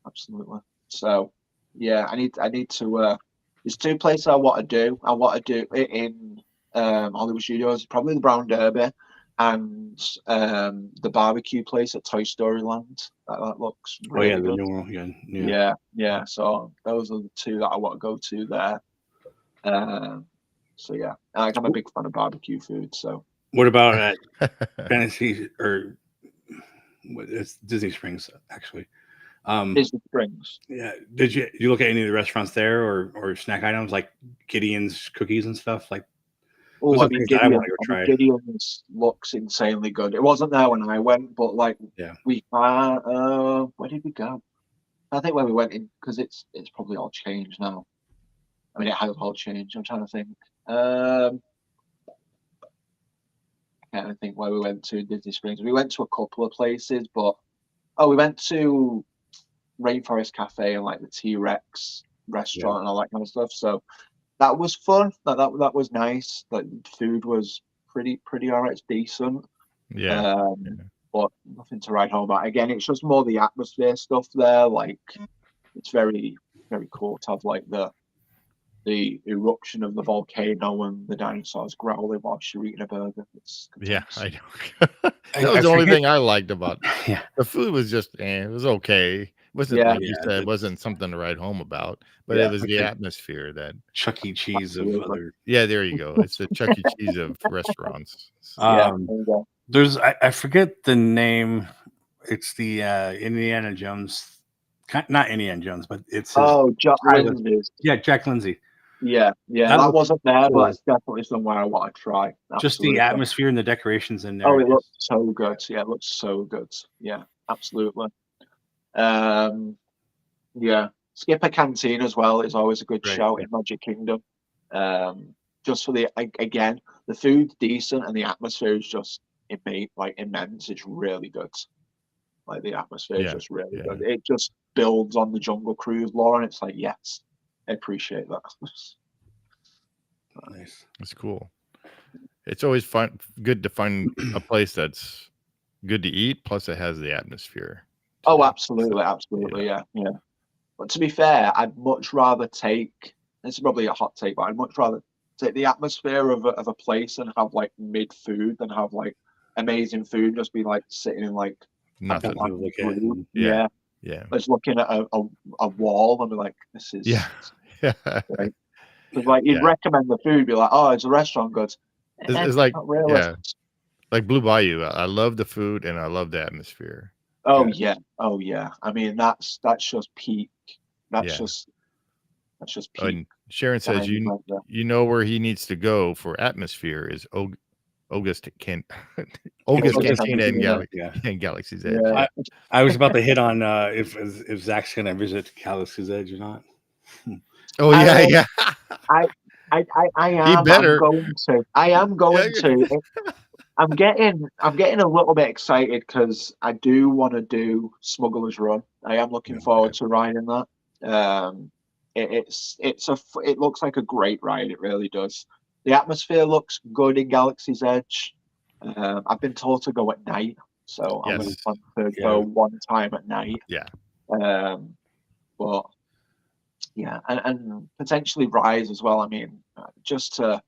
Absolutely. So yeah, I need to there's two places I want to do. I want to do it in Hollywood Studios, probably the Brown Derby and the barbecue place at Toy Story Land. That looks really good. The new one. Yeah. So those are the two that I want to go to there. So yeah, I'm a big fan of barbecue food. So what about at Fantasy or it's Disney Springs actually? Disney Springs. Yeah. Did you look at any of the restaurants there or snack items like Gideon's cookies and stuff like? Oh, I mean, Gideon's looks insanely good. It wasn't there when I went, but like we where did we go? I think where we went in because it's probably all changed now. I mean, it has all changed. I'm trying to think. I can't think where we went to Disney Springs. We went to a couple of places, but we went to Rainforest Cafe and like the T-Rex restaurant and all that kind of stuff. So that was fun. That was nice. Like the food was pretty all right. It's decent. But nothing to write home about. Again, it's just more the atmosphere stuff there. Like it's very, very cool to have like the eruption of the volcano and the dinosaurs growling whilst you're eating a burger. I know. That was the only thing I liked about it. The food was just it was okay. It wasn't like you said, it wasn't something to write home about, but it was the atmosphere that Chuck E. Cheese of other. Yeah, there you go. It's the Chuck E. Cheese of restaurants. There's I forget the name. It's the Indiana Jones, not Indiana Jones, but it's Jack Lindsay. Yeah, Jack Lindsay. Yeah, that wasn't there, but it's definitely somewhere I want to try. Absolutely. Just the atmosphere and the decorations in there. Oh, it looks so good. Yeah, it looks so good. Yeah, absolutely. Skipper Canteen as well is always a good shout in Magic Kingdom. Just for the food's decent and the atmosphere is just immense. It's really good. Like the atmosphere is just really good. It just builds on the Jungle Cruise lore, and it's like yes. I appreciate that. Nice. That's cool. It's always good to find a place that's good to eat, plus it has the atmosphere. Oh, absolutely. Yeah. But to be fair, I'd much rather take. This is probably a hot take, but I'd much rather take the atmosphere of a place and have like mid food than have like amazing food just be like sitting in like nothing. Yeah. Just looking at a wall and be like, this is right. Because like you'd recommend the food, be like, oh, it's a restaurant good. It's like not really. Like Blue Bayou. I love the food and I love the atmosphere. Oh yeah. I mean, that's just peak. That's just peak. And Sharon says you know where he needs to go for atmosphere is August Cantina and Galaxy's Edge. Yeah. I was about to hit on if Zach's gonna visit Galaxy's Edge or not. Oh yeah. I am. He better. I am going to. I'm getting a little bit excited because I do want to do Smuggler's Run. I am looking forward to riding that. It looks like a great ride. It really does. The atmosphere looks good in Galaxy's Edge. I've been told to go at night, so I'm going to plan to go one time at night. Yeah. But yeah, and potentially Rise as well. I mean, just to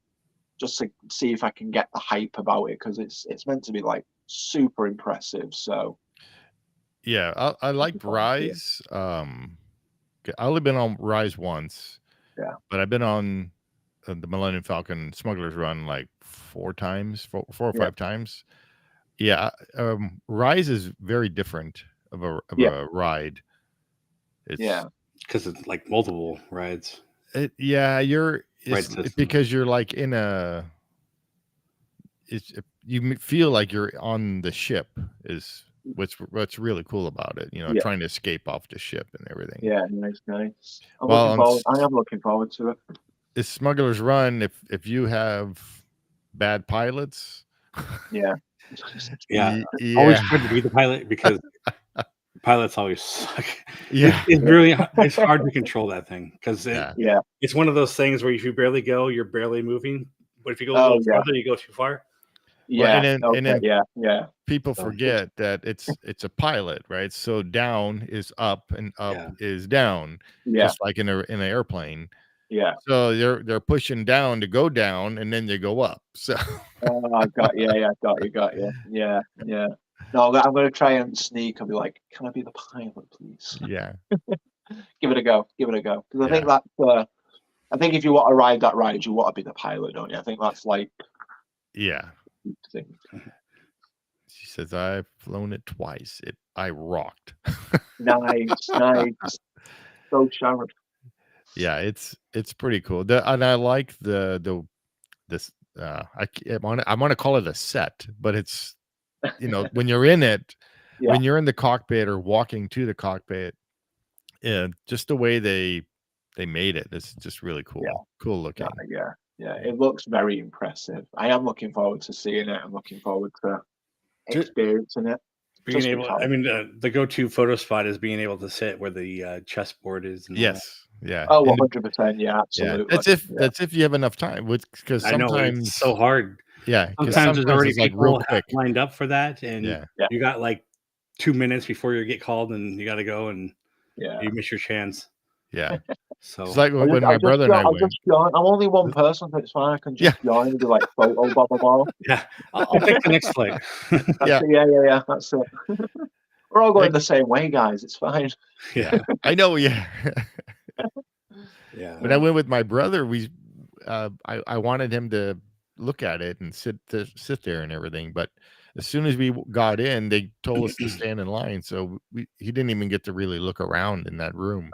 see if I can get the hype about it, because it's meant to be like super impressive. So yeah, I liked Rise. I only been on Rise once. Yeah, but I've been on the Millennium Falcon Smuggler's Run like four or five times. Yeah, Rise is very different of a ride. It's because it's like multiple rides. It's because you're like in a. You feel like you're on the ship is what's really cool about it. You know, trying to escape off the ship and everything. Yeah, nice. I am looking forward to it. It's Smuggler's Run. If you have bad pilots, always good to be the pilot because pilots always suck. Yeah, it's hard to control that thing because it's one of those things where if you barely go, you're barely moving. But if you go a little further, you go too far. Yeah, well, and then people forget that it's a pilot, right? So down is up and up is down, just like in an airplane. Yeah. So they're pushing down to go down, and then they go up. So. I got you. Yeah. No, I'm going to try and sneak and be like, "Can I be the pilot, please?" Yeah. Give it a go. Because I think that I think if you want to ride that ride, you want to be the pilot, don't you? I think that's like. Yeah. Thing. She says, "I've flown it twice. I rocked." Nice. So Sharon. Yeah, it's pretty cool. And I like this. I want to call it a set, but it's when you're in it, when you're in the cockpit or walking to the cockpit, just the way they made it, it's just really cool. Cool looking. Yeah, it looks very impressive. I am looking forward to seeing it. I'm looking forward to experiencing it. The go-to photo spot is being able to sit where the chessboard is. Yes. Yeah. Oh, 100%. Yeah, absolutely. That's if you have enough time, because sometimes it's so hard. Yeah. Sometimes there's already people lined up for that, and you got like 2 minutes before you get called, and you got to go, and you miss your chance. Yeah. So it's like when my brother and I went. I'm only one person, so it's fine. I can just join and be like, photo, blah, blah, blah. Yeah. I'll pick the next flight. Yeah. That's it. We're all going the same way, guys. It's fine. Yeah. I know. Yeah. Yeah. When I went with my brother, I wanted him to look at it and sit there and everything. But as soon as we got in, they told us to stand in line. So he didn't even get to really look around in that room.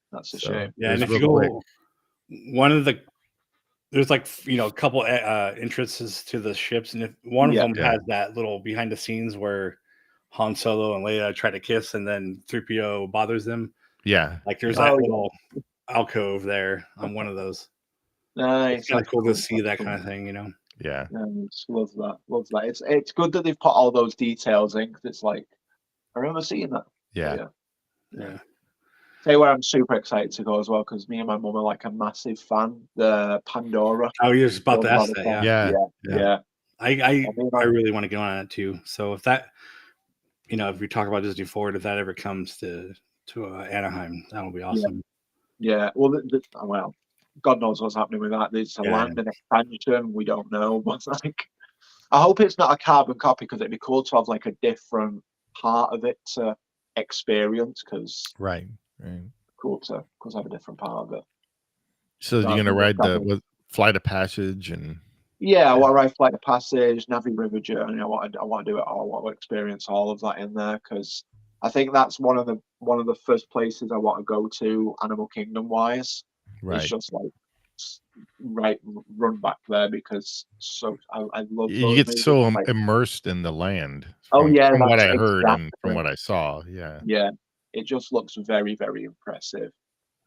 That's a shame. Yeah, and if you go, there's like a couple entrances to the ships, and if one of them has that little behind the scenes where Han Solo and Leia try to kiss, and then 3PO bothers them. Yeah, like there's that little alcove there on one of those. Nice. It's kind of cool to see that kind of thing, Yeah. Love that. It's good that they've put all those details in, because it's like I remember seeing that. Yeah. Say where I'm super excited to go as well, because me and my mum are like a massive fan. The Pandora. Oh, you're just about to ask that, yeah. I really want to go on it too. So if that, if we talk about Disney Forward, if that ever comes to Anaheim, that'll be awesome. Yeah. Well, well, God knows what's happening with that. There's a land and expansion. We don't know. But like, I hope it's not a carbon copy, because it'd be cool to have like a different part of it to experience. Because right. Cool to have a different part of it. So you're gonna ride the Flight of Passage and I want to ride Flight of Passage, Navi River Journey. I want to do it all. I want to experience all of that in there because I think that's one of the first places I want to go to Animal Kingdom wise. right. It's just like run back there because I love you those get so like, immersed in the land. From what I heard and from what I saw. Yeah, it just looks very, very impressive.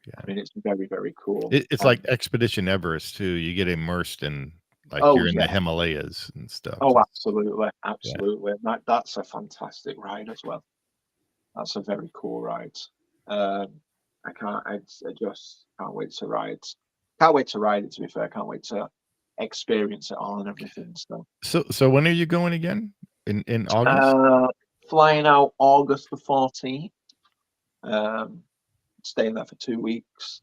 Yeah, I mean, it's very, very cool. It's like Expedition Everest too. You get immersed in you're in the Himalayas and stuff. Oh, absolutely. That's a fantastic ride as well. That's a very cool ride. I just can't wait to ride. Can't wait to ride it. To be fair, can't wait to experience it all and everything. So when are you going again? In August? Flying out August the 14th. Staying there for 2 weeks.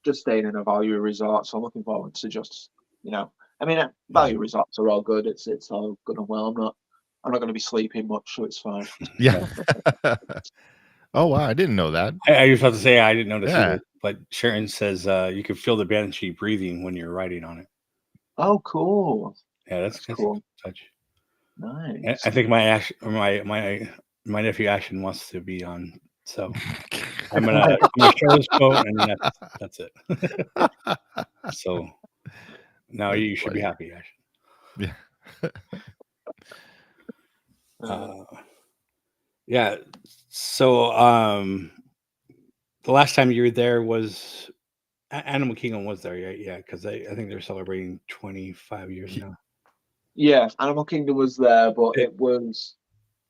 Just staying in a value resort. So I'm looking forward to just, value resorts are all good. It's all good and well. I'm not going to be sleeping much, so it's fine. Yeah. Oh wow, I didn't know that. I was about to say I didn't notice either. But Sharon says you can feel the banshee breathing when you're riding on it. Oh, cool. Yeah, that's cool. A touch. Nice. I think my nephew Ashton wants to be on, so I'm gonna share this quote, and that's it. So now you should be happy, Ashton. Yeah. Yeah. So the last time you were there was Animal Kingdom was there, yeah, because I think they're celebrating 25 years now. Yeah, Animal Kingdom was there, but it was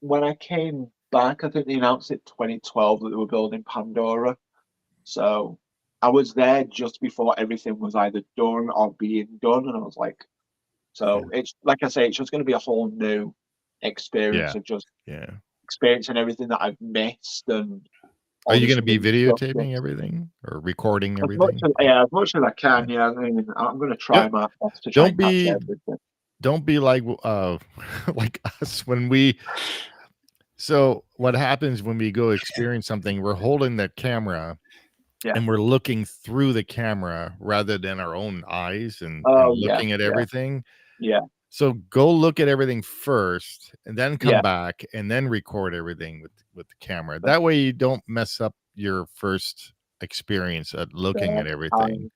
when I came back. I think they announced it 2012 that they were building Pandora. So I was there just before everything was either done or being done, and I was like, it's like I say, it's just going to be a whole new experience of just experiencing everything that I've missed. And are you going to be videotaping everything or recording everything? As much as I can. Yeah, I mean, I'm going to try my best to try and capture everything. Don't be like like us when we. So what happens when we go experience something? We're holding the camera, and we're looking through the camera rather than our own eyes and looking at everything. Yeah. So go look at everything first, and then come back and then record everything with the camera. That way you don't mess up your first experience at looking at everything.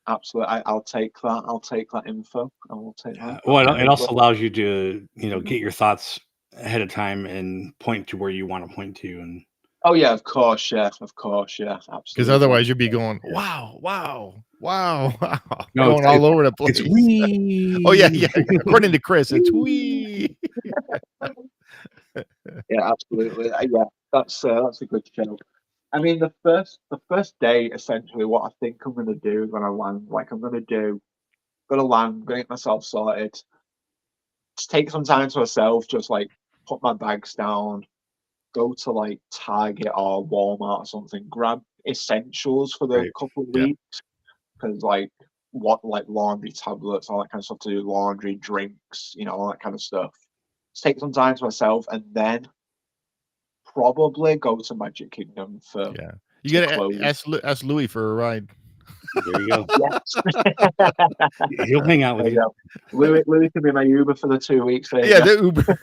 Absolutely. I'll take that. I'll take that info. I will take that. Well, it also allows you to, get your thoughts ahead of time and point to where you want to point to. And oh yeah, of course, yeah, absolutely. Because otherwise you'd be going, wow, going all over the place. It's wee. Oh yeah. According to Chris, it's wee. Yeah, absolutely. Yeah, that's a good show. I mean, the first day, essentially, what I think I'm going to do when I land, I'm going to land, get myself sorted, just take some time to myself, just put my bags down, go to Target or Walmart or something, grab essentials for the couple of weeks, because laundry tablets, all that kind of stuff to do, laundry, drinks, all that kind of stuff. Just take some time to myself, and then probably go to Magic Kingdom for. Yeah, you gotta ask Louis for a ride. There you go. He'll hang out with you. Louis can be my Uber for the 2 weeks. Yeah, the Uber.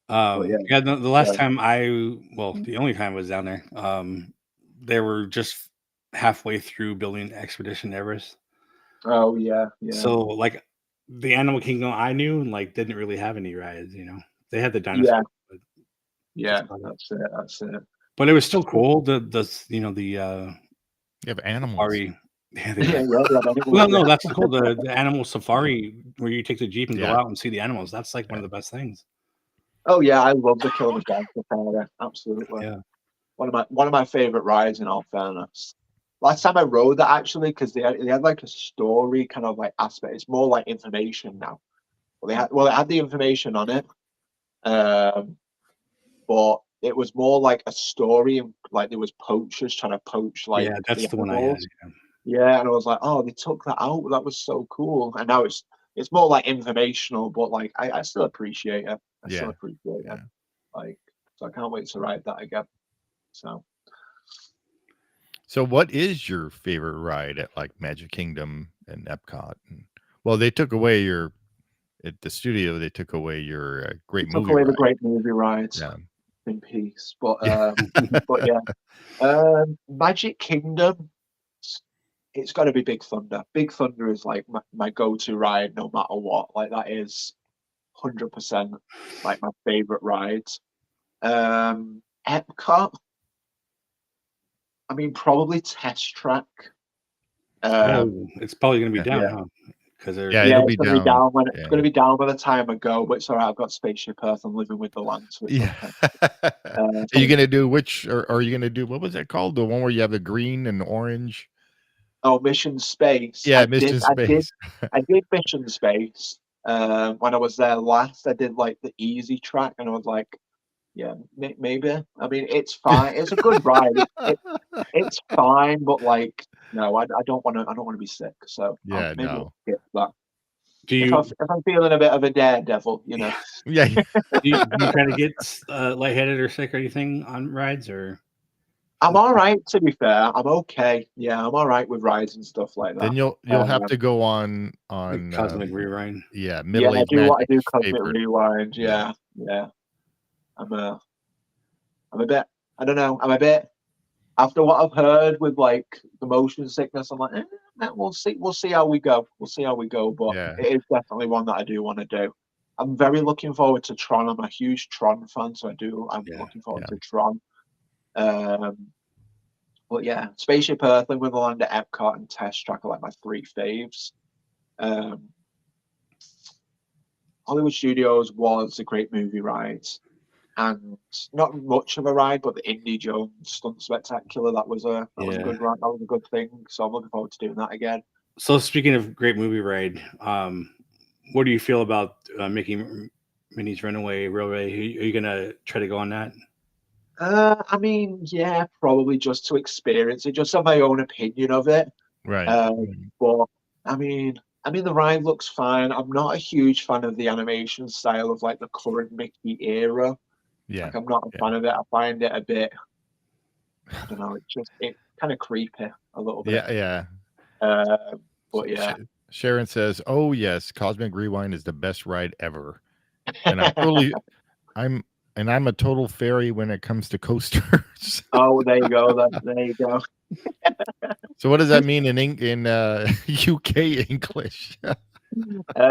The last time the only time I was down there, they were just halfway through building Expedition Everest. Oh yeah. So the Animal Kingdom I knew didn't really have any rides. They had the dinosaurs. Yeah, that's it. But it was still cool. You have animals. Safari. No, that's cool. The animal safari where you take the Jeep and go out and see the animals. That's one of the best things. Oh yeah, I love the Kilimanjaro safari. Absolutely. Yeah. One of my favorite rides, in all fairness. Last time I rode that, actually, because they had a story kind of aspect. It's more information now. Well, it had the information on it, but it was more a story, and there was poachers trying to poach that's the one I had. Yeah, and I was like, oh, they took that out. That was so cool. And now it's more informational, but I still appreciate it. I still appreciate it. So I can't wait to ride that again. So what is your favorite ride at like Magic Kingdom and Epcot? Well, they took away at the studio. They took away your great movie ride. The great movie ride. Yeah. In peace. But Magic Kingdom, it's got to be Big Thunder. Big Thunder is like my go-to ride no matter what. Like that is 100% like my favorite ride. Epcot, I mean, probably Test Track. It's probably going to be down, huh? Because it'll be down. It's going to be down by the time I go, but it's all right. I've got Spaceship Earth. I'm living with the land, so it's okay. Are you going to do or are you going to do, what was that called? The one where you have the green and orange? Oh, Mission Space. Yeah, Mission Space. I did Mission Space. When I was there last, I did like the easy track, and I was like, yeah, maybe. I mean, it's fine. It's a good ride. It's fine, but like, no, I don't want to. I don't want to be sick. So yeah, maybe no. Skip that. If I'm feeling a bit of a daredevil, you know. Yeah. do you try to get lightheaded or sick or anything on rides, or? I'm all right, to be fair. I'm okay. Yeah, I'm all right with rides and stuff like that. Then you'll have to go on like Cosmic Rewind. Yeah, I do Cosmic Rewind. Yeah. I'm a bit. I don't know. I'm a bit. After what I've heard with like the motion sickness, I'm like, we'll see. We'll see how we go. But it is definitely one that I do want to do. I'm very looking forward to Tron. I'm a huge Tron fan, so I'm looking forward to Tron. But yeah, Spaceship Earth, Living with the Land at Epcot, and Test Track are like my 3 faves. Hollywood Studios was a great movie ride, and not much of a ride, but the Indy Jones Stunt Spectacular, that was a good ride. That was a good thing. So I'm looking forward to doing that again. So speaking of great movie ride, what do you feel about making Minnie's Runaway Railway? Are you gonna try to go on that? I mean, yeah, probably just to experience it, just have my own opinion of it. Right. But I mean, the ride looks fine. I'm not a huge fan of the animation style of like the current Mickey era. Yeah. Like, I'm not a fan of it. I find it a bit, I don't know, it's kind of creepy a little bit. Yeah. But yeah. Sharon says, "Oh yes, Cosmic Rewind is the best ride ever." And I'm a total fairy when it comes to coasters. Oh, there you go. There you go. So what does that mean in UK English?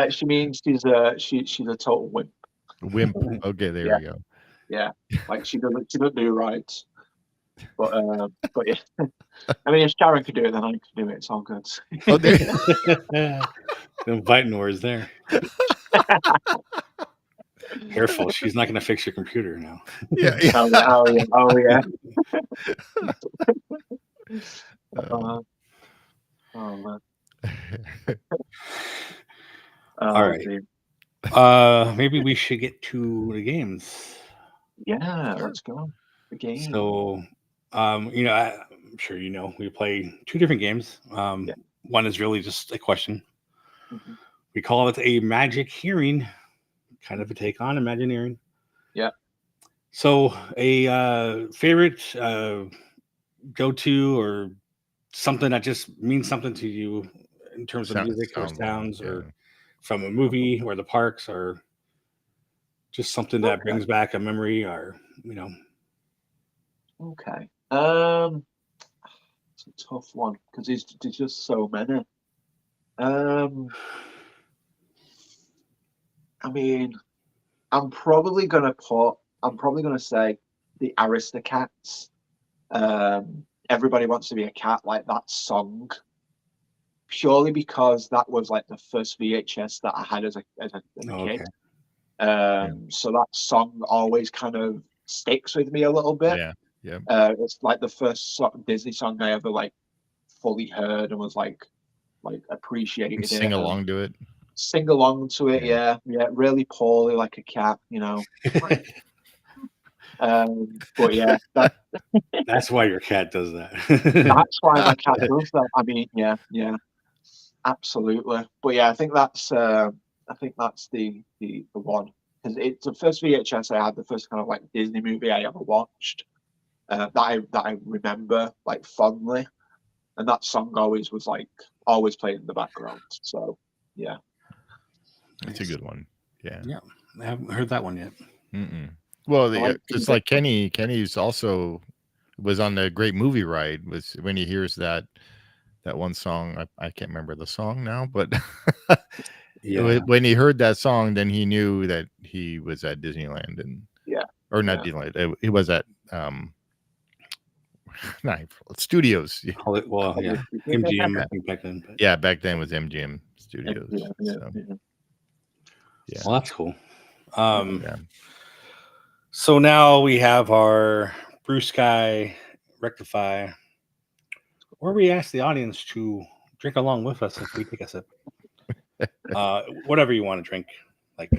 She means she's a total wimp. Wimp. Okay, there we go. Yeah, like she doesn't do rides. But yeah. I mean, if Sharon could do it, then I could do it. It's all good. Oh, there. The biting words there. Careful, she's not going to fix your computer now. Yeah. Oh yeah. Oh man. All right. Maybe we should get to the games. Yeah, let's go. The game. So, I'm sure you know we play 2 different games. One is really just a question. Mm-hmm. We call it a magic hearing, kind of a take on Imagineering. Yeah. So, a favorite go-to or something that just means something to you in terms of music or sounds, or from a movie or the parks, or just something that brings back a memory, or Okay. It's a tough one because there's just so many. I mean, I'm probably gonna say the Aristocats. Everybody Wants to Be a Cat, like that song, purely because that was like the first VHS that I had as a kid. So that song always kind of sticks with me a little bit. Yeah. It's like the first Disney song I ever like fully heard and was like appreciated. Sing along to it. Sing along to it, yeah, really poorly, like a cat, But yeah, that's why your cat does that. That's why my cat does that. I mean, yeah, absolutely. But yeah, I think that's the one. because it's the first VHS I had, the first kind of like Disney movie I ever watched, that I remember like fondly, and that song always played in the background. So yeah, it's a good one. Yeah, I haven't heard that one yet. Well, just like Kenny's also was on the Great Movie Ride. Was when he hears that one song. I can't remember the song now, but when he heard that song, then he knew that he was at Disneyland, and or not Disneyland. He was at Studios. Well, yeah, MGM. I think back then. But... Yeah, back then was MGM Studios. So. Yeah, well, that's cool. So now we have our Blue Sky Rectify, where we ask the audience to drink along with us if we take a sip. Whatever you want to drink, like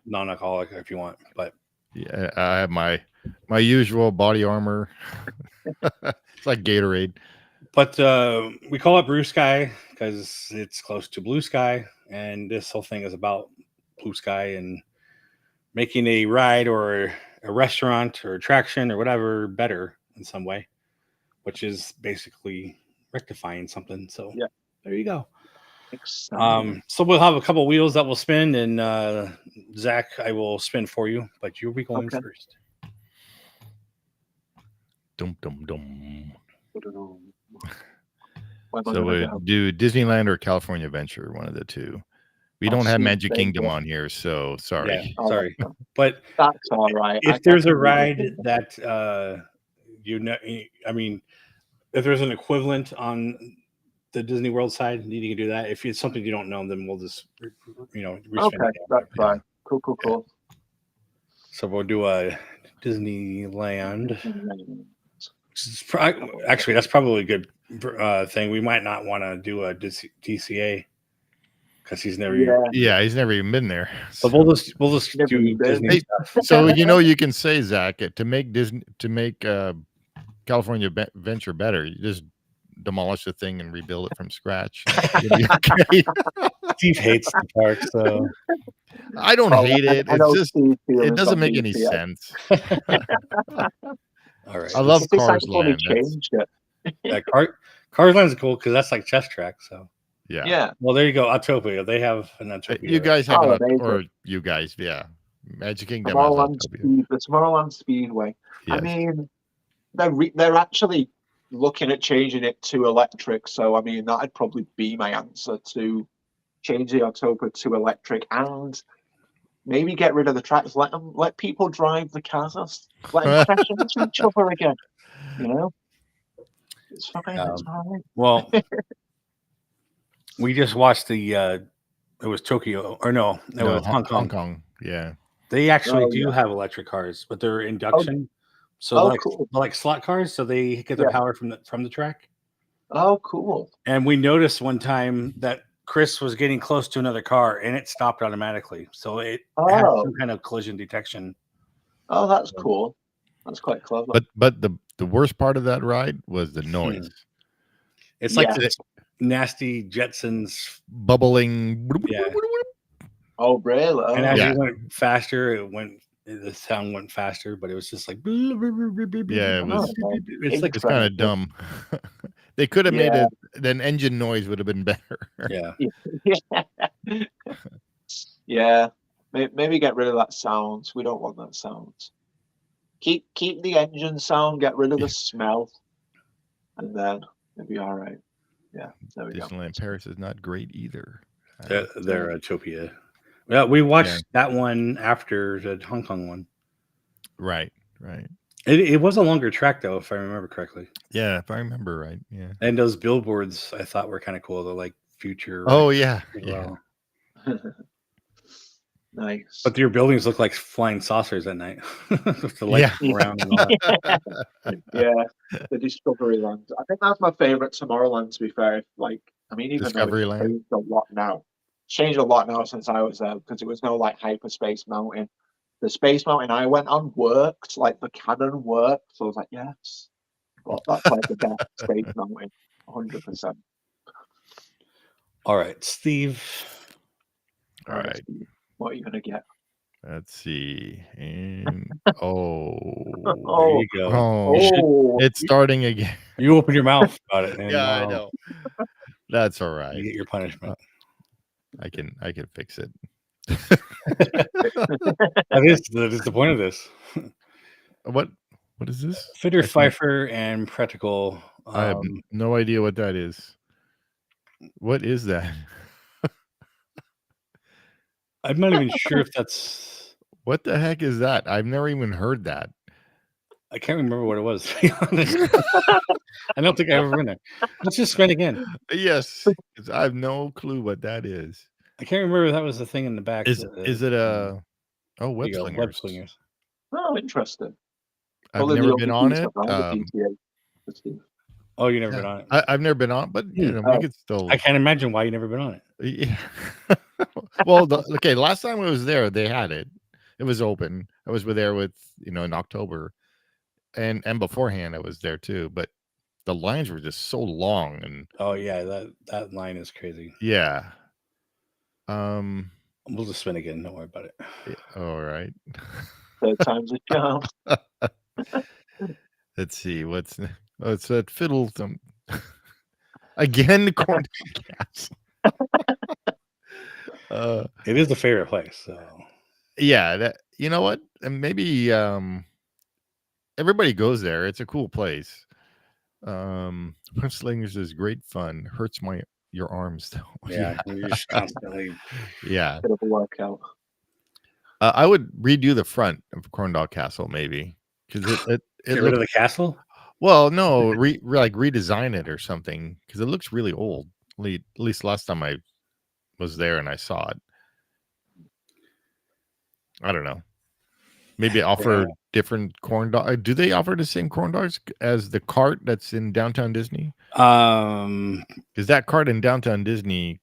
non-alcoholic if you want. But yeah, I have my usual body armor. It's like Gatorade. But we call it Blue Sky because it's close to blue sky, and this whole thing is about blue sky and making a ride or a restaurant or attraction or whatever better in some way, which is basically rectifying something. So there you go. So we'll have a couple wheels that will spin, and Zach, I will spin for you, but you'll be going first. Dum dum dum. So we'll do Disneyland or California Adventure, one of the two. We don't have Magic Kingdom on here, so sorry. Yeah, sorry. But that's all right. If there's a ride that I mean, if there's an equivalent on the Disney World side, you can do that. If it's something you don't know, then we'll just okay, that's fine. Cool. So we'll do a Disneyland. Actually, that's probably a good thing. We might not want to do a DCA because he's never he's never even been there. So we'll just do Disney stuff. So you can say, Zach, to make California Adventure better, you just demolish the thing and rebuild it from scratch. Okay. Steve hates the park, so I don't hate it. It's just it doesn't make any sense. All right. I love Cars Land. Cars Land is cool because that's like Chess Track. So yeah. Well, there you go. Autopia. They have an Autopia. You guys have you guys, Magic Kingdom. The Tomorrowland Speedway. Yes. I mean, they're actually looking at changing it to electric. So I mean, that'd probably be my answer, to change the Autopia to electric and maybe get rid of the tracks. Let people drive the cars. Let them crash into each other again. It's fine. It's fine. Well, we just watched the. It was Tokyo, or no, it was Hong Kong. Hong Kong, yeah. They actually do have electric cars, but they're induction. Cool. They're like slot cars, so they get their power from the track. Oh, cool. And we noticed one time that Chris was getting close to another car, and it stopped automatically. So it had some kind of collision detection. Oh, that's cool. That's quite clever. But the worst part of that ride was the noise. It's like this nasty Jetsons bubbling. Yeah. Oh, really? And as you went faster, the sound went faster, but it was just like it's kind of dumb. They could have made it, then engine noise would have been better. Yeah. Maybe get rid of that sound. We don't want that sound. Keep the engine sound, get rid of the smell, and then it'll be all right. Yeah, there we go. Disneyland Paris is not great either. They're Utopia. Yeah, we watched that one after the Hong Kong one. Right. It was a longer track though, if I remember correctly. Yeah, if I remember right. Yeah. And those billboards I thought were kind of cool. They're like future. Oh yeah. Well. Nice. But your buildings look like flying saucers at night. With the lights around and all that. The Discovery Land. I think that's my favorite Tomorrowland, to be fair. Even Discovery though Land. Changed a lot now since I was there, because it was no like Hyperspace Mountain. The Space Mountain I went on worked, like the cannon worked. So I was like, yes. Well, that's like the best Space Mountain, 100%. All right, Steve. All right. Steve, what are you gonna get? Let's see. And there you go. It's starting again. You open your mouth about it, and Yeah, I know. That's all you right. get your punishment. I can fix it. That is the point of this. What is this? Fitter, Pfeiffer, and Practical. I have no idea what that is. What is that? I'm not even sure if that's. What the heck is that? I've never even heard that. I can't remember what it was, to be honest. I don't think I've ever been there. Let's just spin again. Yes, because I have no clue what that is. I can't remember if that was the thing in the back. Is it a web slingers? Web slingers. Oh, interesting. I've never been on it. Oh, you never been on it? I've never been on, but you know, we could still. I can't imagine why you never been on it. Yeah. Well, okay. Last time I was there, they had it. It was open. I was there with in October, and beforehand I was there too. But the lines were just so long, and oh yeah, that line is crazy. Yeah. We'll just spin again. Don't worry about it. Yeah, all right. Third time's a charm. Let's see what's. Oh, it's that fiddle. Again, the corn castle. It is the favorite place. So yeah, that you know what, and maybe everybody goes there. It's a cool place. Slingers is great fun. Hurts your arms though. Yeah, you're just constantly. Yeah, bit of a workout. I would redo the front of Corn Dog Castle maybe because it Get rid of the castle. Well, no, like redesign it or something because it looks really old. At least last time I was there and I saw it. I don't know. Maybe offer different corn dog. Do they offer the same corn dogs as the cart that's in Downtown Disney? Is that cart in Downtown Disney,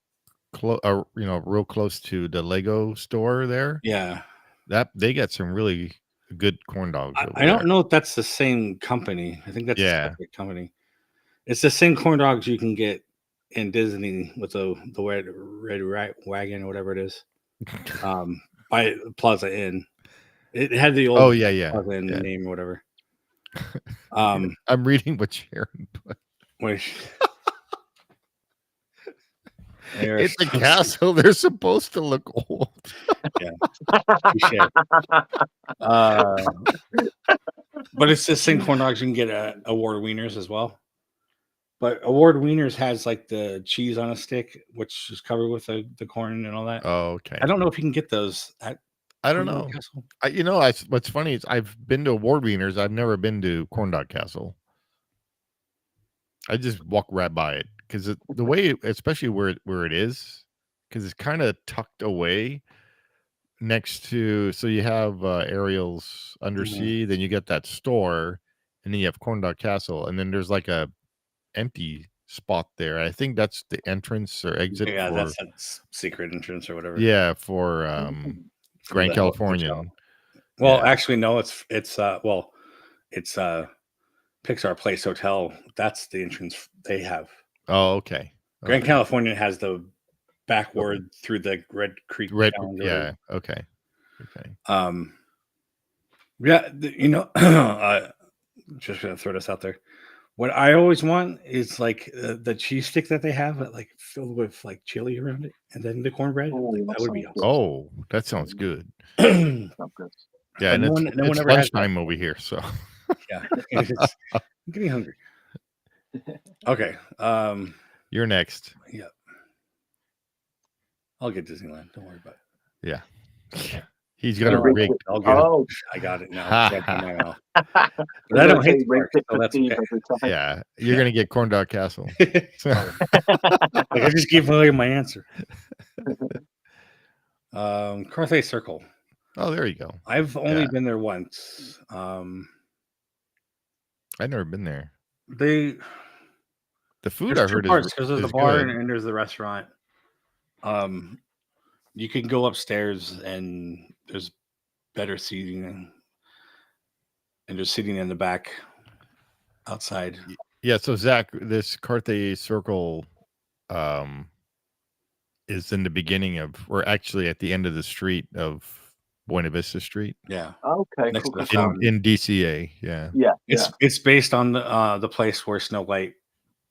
real close to the Lego store there? Yeah, that they got some really good corn dogs. I don't know if that's the same company. I think that's a separate company. It's the same corn dogs you can get in Disney with the red wagon or whatever it is. By Plaza Inn. It had the old Plaza Inn name or whatever. I'm reading what Sharon put. It's a castle. They're supposed to look old. Yeah. But it's the same corn dogs. You can get award wieners as well. But award wieners has like the cheese on a stick, which is covered with the corn and all that. Oh, okay. I don't know if you can get those at. I don't know. What's funny is I've been to award wieners. I've never been to Corn Dog Castle. I just walk right by it because the way, especially where it is, because it's kind of tucked away next to. So you have Ariel's Undersea, then you get that store, and then you have Corn Dog Castle, and then there's like a empty spot there. I think that's the entrance or exit. Yeah, that's a secret entrance or whatever. Yeah, for Grand Californian. Well, actually, no. It's Pixar Place Hotel. That's the entrance they have. Oh, okay. Grand Californian has the backward through the Red Creek. Yeah. Okay. Yeah. Just gonna throw this out there. What I always want is like the cheese stick that they have, like filled with like chili around it, and then the cornbread. That would be awesome. Oh, that sounds good. Sounds good. Yeah, and it's lunchtime over here, so yeah, I'm getting hungry. Okay, you're next. Yeah, I'll get Disneyland. Don't worry about it. Yeah. He's got a rig. I got it now. But I don't hate the park, so that's okay. Yeah, you're gonna get Corn Dog Castle. I just gave away my answer. Carthay Circle. Oh, there you go. I've only been there once. I've never been there. The food I heard is because there's the bar and there's the restaurant. You can go upstairs and there's better seating and there's seating in the back outside. Yeah, so Zach, this Carthay Circle is in the beginning of, or actually at the end of the street of Buena Vista Street. Yeah. Okay. Next Cool. to the cool. fountain. In DCA. Yeah. Yeah. It's based on the place where Snow White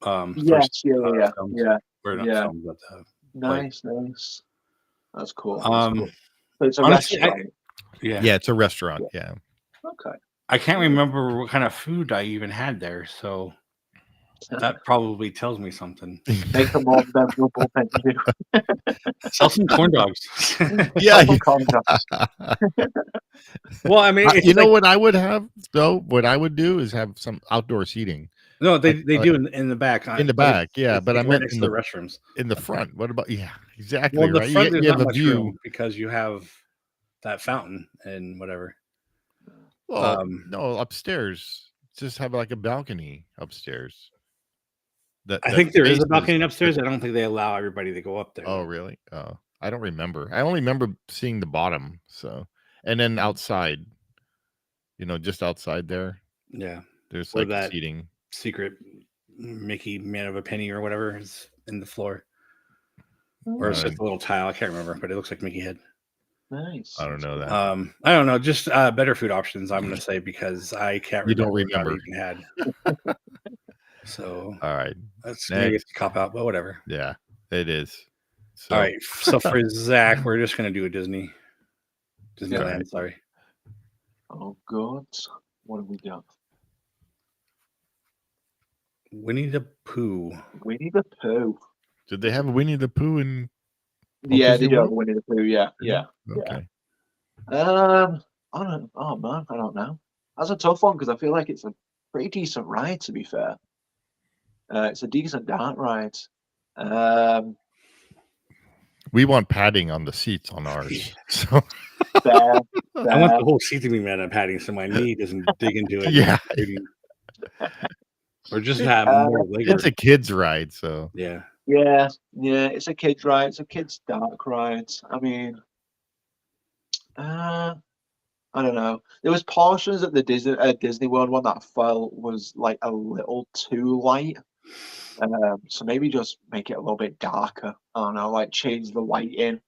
Yes. first Yeah. filmed. Yeah. Or not Yeah. filmed, but played. Nice. That's cool. That's cool. So it's a Honestly, restaurant. Yeah, it's a restaurant. Yeah. Okay. I can't remember what kind of food I even had there, so that probably tells me something. Make a more memorable menu. Sell some corn dogs. Yeah. Corn dogs. Well, I mean, You know what I would have though? What I would do is have some outdoor seating. No, they do in the back. In the back, yeah. But I meant next in to the restrooms. In the front. What about? Yeah, exactly. Well, the right. front there's you have not a much view room because you have that fountain and whatever. Well, no, upstairs. Just have like a balcony upstairs. I think there is a balcony upstairs. I don't think they allow everybody to go up there. Oh, really? Oh, I don't remember. I only remember seeing the bottom. So, and then outside, just outside there. Yeah, there's where like that seating. Secret Mickey Man of a Penny or whatever is in the floor, or it's just a little tile. I can't remember, but it looks like Mickey head. Nice. I don't know that. I don't know. Just better food options. I'm going to say because I can't. You don't remember remember. what I even had. So all right, that's maybe it's a cop out, but whatever. Yeah, it is. So. All right. So for Zach, we're just going to do a Disneyland. Right. Sorry. Oh God, what have we got? Winnie the Pooh. Winnie the Pooh. Did they have Winnie the Pooh in? Yeah, they do have Winnie the Pooh. Yeah. Okay. I don't. Oh man, I don't know. That's a tough one because I feel like it's a pretty decent ride. To be fair, it's a decent dark ride. We want padding on the seats on ours. So. Fair. I want the whole seat to be made of padding so my knee doesn't dig into it. Yeah. Or just have more leg room. It's a kid's ride, so. Yeah. It's a kid's ride. It's a kid's dark ride. I mean, I don't know. There was portions at the Disney World one that I felt was like a little too light. So maybe just make it a little bit darker. I don't know, like change the light in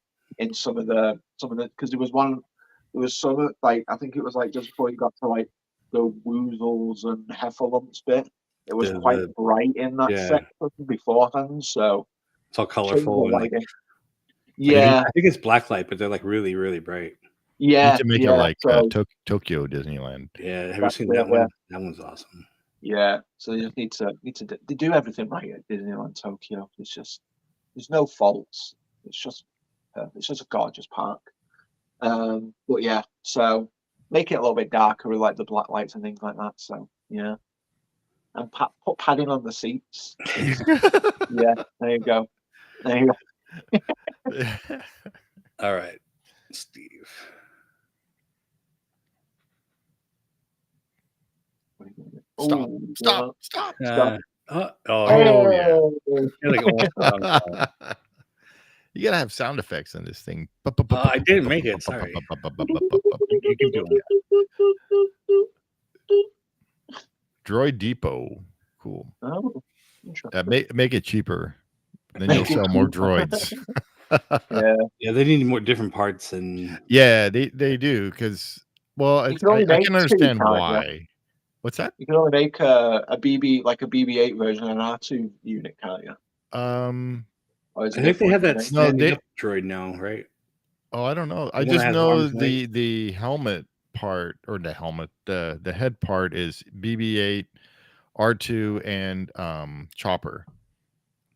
some of the because there was some like I think it was like just before you got to like the woozles and heffalumps bit. It was quite bright in that section beforehand, so it's all colorful and yeah. I think it's black light, but they're like really, really bright. Yeah, you need to make it like Tokyo Disneyland. Yeah, have you seen that one? That one's awesome. Yeah, so you just need to they do everything right at Disneyland Tokyo. It's just there's no faults. It's just a gorgeous park. But yeah, so make it a little bit darker with like the black lights and things like that. So yeah, and put padding on the seats. Yeah, there you go. All right, Steve. Stop. Yeah. You gotta have sound effects on this thing. I didn't make it. Sorry. You keep doing that. Droid Depot. Cool. Oh, make it cheaper. Then you'll sell more droids. Yeah, they need more different parts and yeah, they do because I can understand why. What's that? You can only make a BB-8 version and an R2 unit, can't you? I think they have that standing up droid now, right? Oh, I don't know. I just know the helmet part or the head part is BB-8, R2, and Chopper.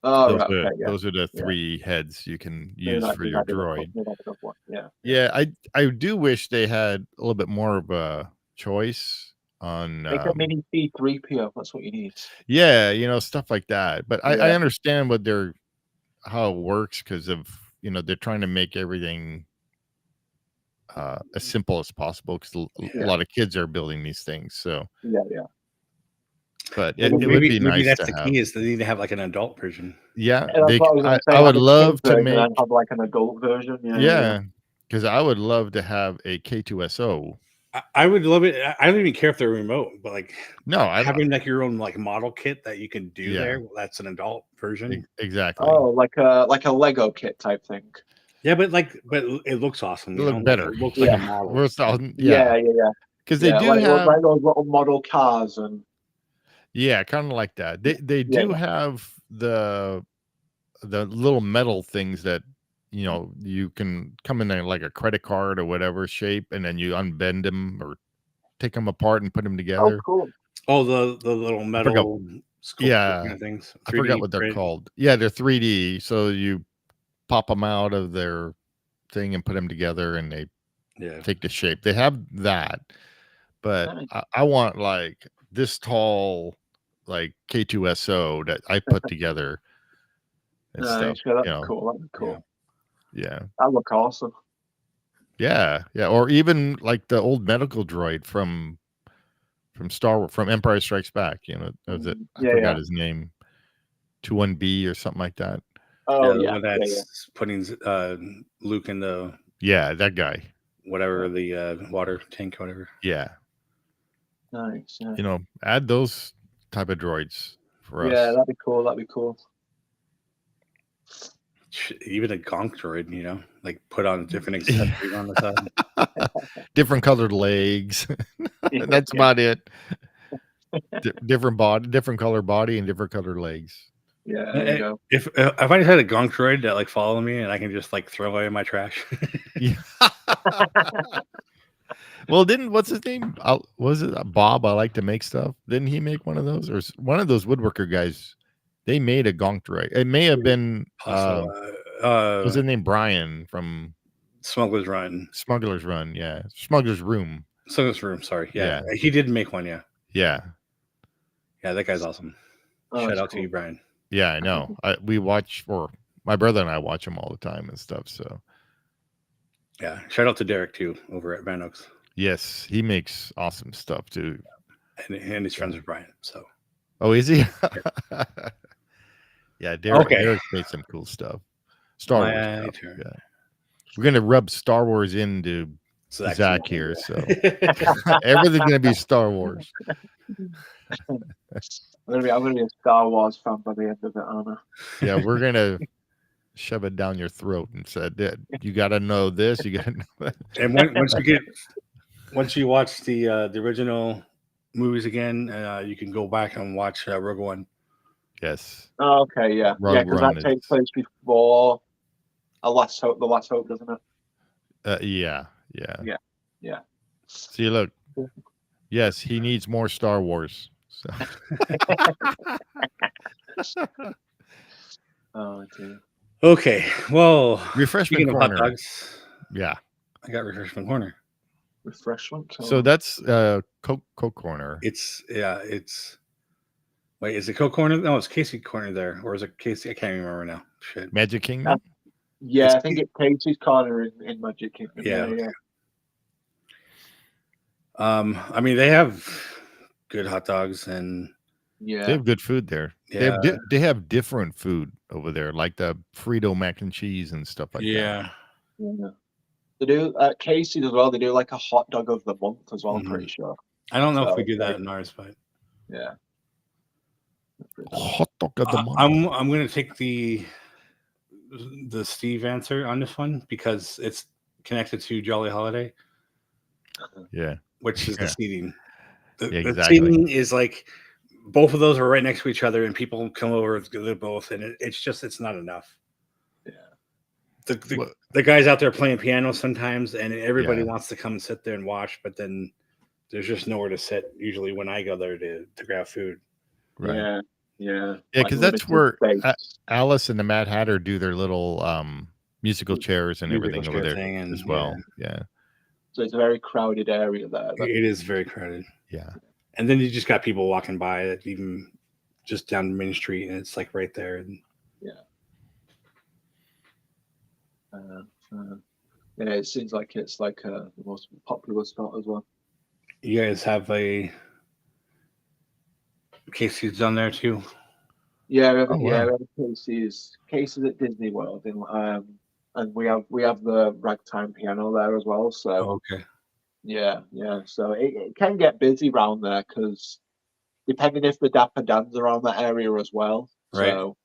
Oh, those are the three heads you can use for your droid. Yeah. I do wish they had a little bit more of a choice on make a mini C-3PO. That's what you need. Yeah, stuff like that. But I understand how it works because of they're trying to make everything as simple as possible because a lot of kids are building these things. So yeah. But it would be nice. That's the key is they need to have like an adult version. Yeah, I would love to make have like an adult version. Yeah, because I would love to have a K2SO. I would love it. I don't even care if they're remote, but like having like your own like model kit that you can do there. Well, that's an adult version. Exactly. Oh, like a Lego kit type thing. Yeah, but it looks awesome. They look better. It looks like a model. Yeah. Because they do like have those little model cars and kind of like that. They do have the little metal things that you can come in there like a credit card or whatever shape, and then you unbend them or take them apart and put them together. Oh, cool. Oh, the little metal sculpture kind of things. 3D I forgot what they're called. Yeah, they're 3D. So you pop them out of their thing and put them together, and they take the shape. They have that, but I want like this tall, like K2SO that I put together and stuff. That'd be cool. Yeah, that look awesome. Yeah, or even like the old medical droid from Empire Strikes Back. I forgot his name, 21B or something like that. Oh the one that's putting Luke in the that guy, whatever the water tank, whatever. Yeah, nice. Add those type of droids for us. Yeah, that'd be cool. Even a gonk droid, like put on different accessories on the side. Different colored legs. That's about it. Different body, different color body, and different color legs. Yeah, there you go. If I just had a gonk droid that like follow me and I can just like throw away my trash. Well, what's his name? Was it Bob? I like to make stuff. Didn't he make one of those, or one of those woodworker guys? They made a gonk droid. It may have been was his name Brian from Smuggler's Run? Smuggler's Run, yeah. Smuggler's Room. Smuggler's Room. Sorry, yeah. He did make one, yeah. Yeah. That guy's awesome. Shout out to you, Brian. Yeah, I know. My brother and I watch him all the time and stuff. So, yeah. Shout out to Derek too over at Van Oaks. Yes, he makes awesome stuff too. And he's friends with Brian. So. Oh, is he? Yeah, Derek made some cool stuff. Star Wars stuff. Yeah. We're gonna rub Star Wars into Zack here, so everything's gonna be Star Wars. I'm gonna be a Star Wars fan by the end of it, Anna. Yeah, we're gonna shove it down your throat and said that you got to know this, you got to know that. And once you watch the original movies again, you can go back and watch Rogue One. Yes. Oh, okay, yeah, because that takes place before The Last Hope, doesn't it? Yeah. See, look. Yes, he needs more Star Wars. So. Oh, dear. Okay, well, refreshment corner. Hot dogs, yeah, I got refreshment corner. Refreshment. So that's Coke corner. Wait, is it Coke corner? No, it's Casey corner there, or is it Casey? I can't remember now. Shit. Magic Kingdom. I think it's Casey's corner in Magic Kingdom. Yeah. I mean, they have good hot dogs and they have good food there. Yeah. They have different food over there, like the Frito mac and cheese and stuff like that. Yeah. They do Casey's as well. They do like a hot dog of the month as well. I'm pretty sure. I don't know if we do that in ours, but yeah. Hot dog of the month. I'm going to take the Steve answer on this one because it's connected to Jolly Holiday. Yeah. Which is the seating. The exactly. seating is like both of those are right next to each other, and people come over to do both, and it's not enough. Yeah. The guys out there playing piano sometimes, and everybody wants to come and sit there and watch, but then there's just nowhere to sit usually when I go there to grab food. Right. Yeah, because that's where Alice and the Mad Hatter do their little musical chairs and everything over there as well. Yeah. So it's a very crowded area there. It is very crowded. Yeah. And then you just got people walking by that even just down Main Street, and it's like right there. And it seems like it's like the most popular spot as well. You guys have a Casey's down there too. Yeah, we have Casey's at Disney World, and we have the ragtime piano there as well. So okay, yeah. So it can get busy around there because depending if the Dapper Dans are around that area as well. Right. So,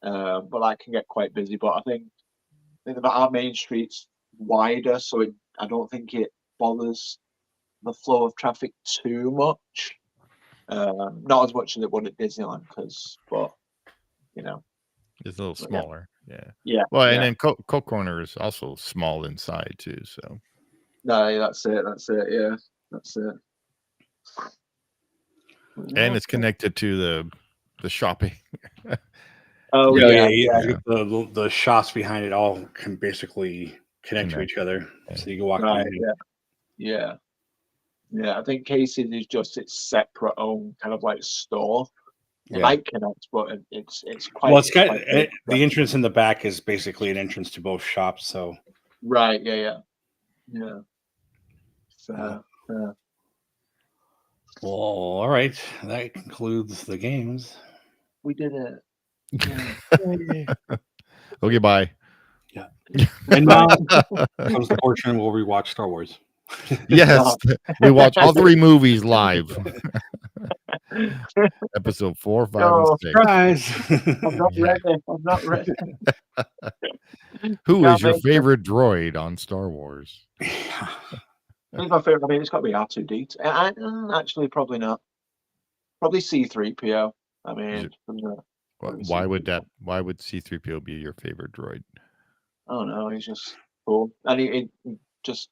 but that can get quite busy. But I think our main street's wider, so I don't think it bothers the flow of traffic too much. Not as much as it would at Disneyland, but you know, it's a little smaller. Yeah. Well, and then Coke Corner is also small inside too. So. No, that's it. Yeah, that's it. And it's connected to the shopping. Oh yeah. The shops behind it all can basically connect to each other, so you can walk. Right. Yeah. I think Casey's is just its separate own kind of like store. It might connect, but it's quite. Well, it's got the entrance in the back is basically an entrance to both shops. So. Right. Yeah. Fair. Well, all right. That concludes the games. We did it. Okay, bye. Yeah. And now comes the portion where we watch Star Wars. Yes, we watch all 3 movies live. Episode 4, 5, and 6. Surprise! I'm not ready. Who is your favorite droid on Star Wars? Who's my favorite? I mean, it's got to be R2D2. Actually, probably not. Probably C3PO. I mean, why would C3PO be your favorite droid? I don't know. He's just cool, and he just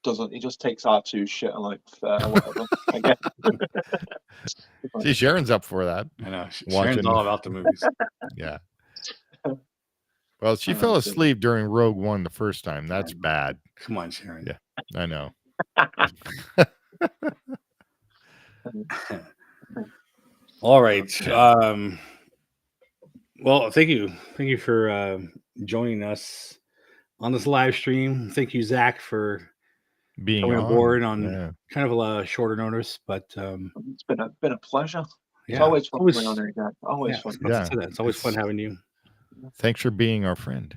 doesn't. He just takes R2 shit and like whatever. I guess. See, Sharon's up for that. I know. Sharon's all about the movies. Yeah. Well, she fell asleep during Rogue One the first time. That's bad. Come on, Sharon. Yeah, I know. All right. Well, thank you for joining us on this live stream. Thank you, Zach, for being coming aboard on kind of a shorter notice, but it's been a pleasure. Yeah, it's always fun coming on here, Jack. Always fun. Yeah, it's always fun having you. Thanks for being our friend.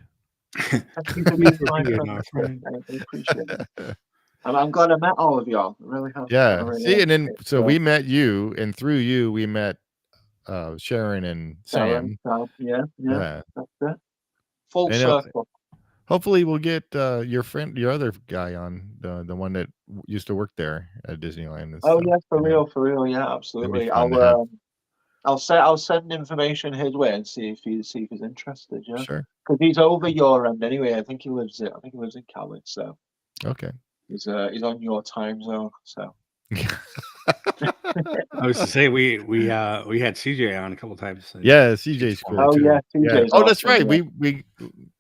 Thank you for being my friend. I appreciate it. I'm glad I met all of y'all. I really have. Yeah. See, and then we met you, and through you we met Sharon and Sam. Yeah. That's it. Full circle. Hopefully, we'll get your other guy on, the one that used to work there at Disneyland. Yeah, for real. Yeah, absolutely. I'll send information his way and see if he's interested. Yeah, sure. Because he's over your end anyway. I think he lives in Cali. So okay, he's on your time zone. So. I was to say we had CJ on a couple times. Yeah, CJ's cool too. Yeah, CJ's awesome. That's right. Yeah.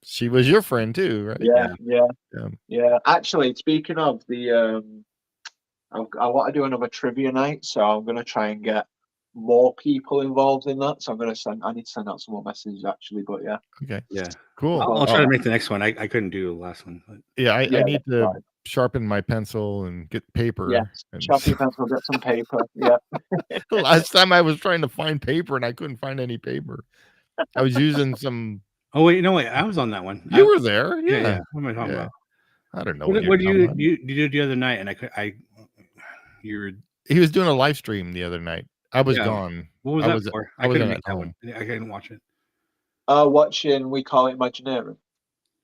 She was your friend too, right? Yeah. Actually, speaking of the I want to do another trivia night, so I'm gonna try and get more people involved in that. So I need to send out some more messages actually, but yeah. Okay. Yeah. Cool. I'll try to make the next one. I couldn't do the last one. But... Yeah, I need to sharpen my pencil and get paper. Yeah, sharpen your pencil, get some paper. Yeah. Last time I was trying to find paper and I couldn't find any paper. I was using some. Oh wait, no wait, I was on that one. You were there, yeah. What am I talking about? I don't know. What did you did the other night? And He was doing a live stream the other night. I was gone. What was that for? I couldn't make that one. I couldn't watch it. Watching We Call It Imagineering.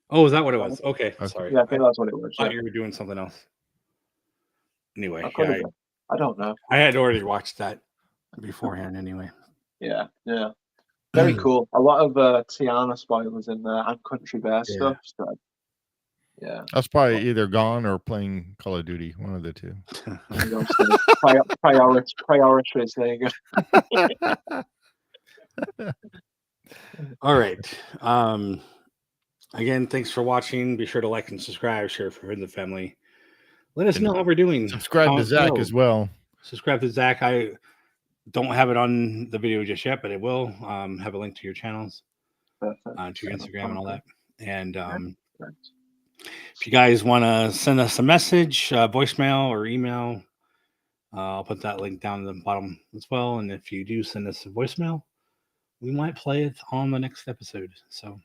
Oh, is that what it was? Okay. Sorry. Yeah, I think that's what it was. I thought you were doing something else. Anyway, I don't know. I had already watched that beforehand anyway. Yeah. Very cool. A lot of Tiana spoilers in there and Country Bear stuff. So, yeah. I was probably either gone or playing Call of Duty, one of the two. Priorities. There you go. All right. Again, thanks for watching. Be sure to like and subscribe, share for friends and family. Let us know how we're doing. Subscribe to Zack as well. Subscribe to Zack. I don't have it on the video just yet, but it will have a link to your channels, to your Instagram and all that. And if you guys want to send us a message, voicemail or email, I'll put that link down at the bottom as well. And if you do send us a voicemail, we might play it on the next episode. So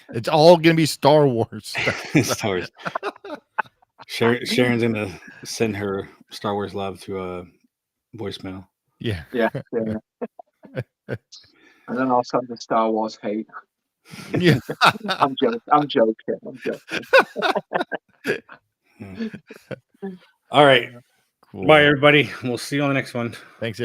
it's all gonna be Star Wars. Star Wars. Sharon's gonna send her Star Wars love through a voicemail. Yeah. And then I'll send the Star Wars hate. Yeah. I'm joking. All right. Cool. Bye, everybody. We'll see you on the next one. Thanks, everybody.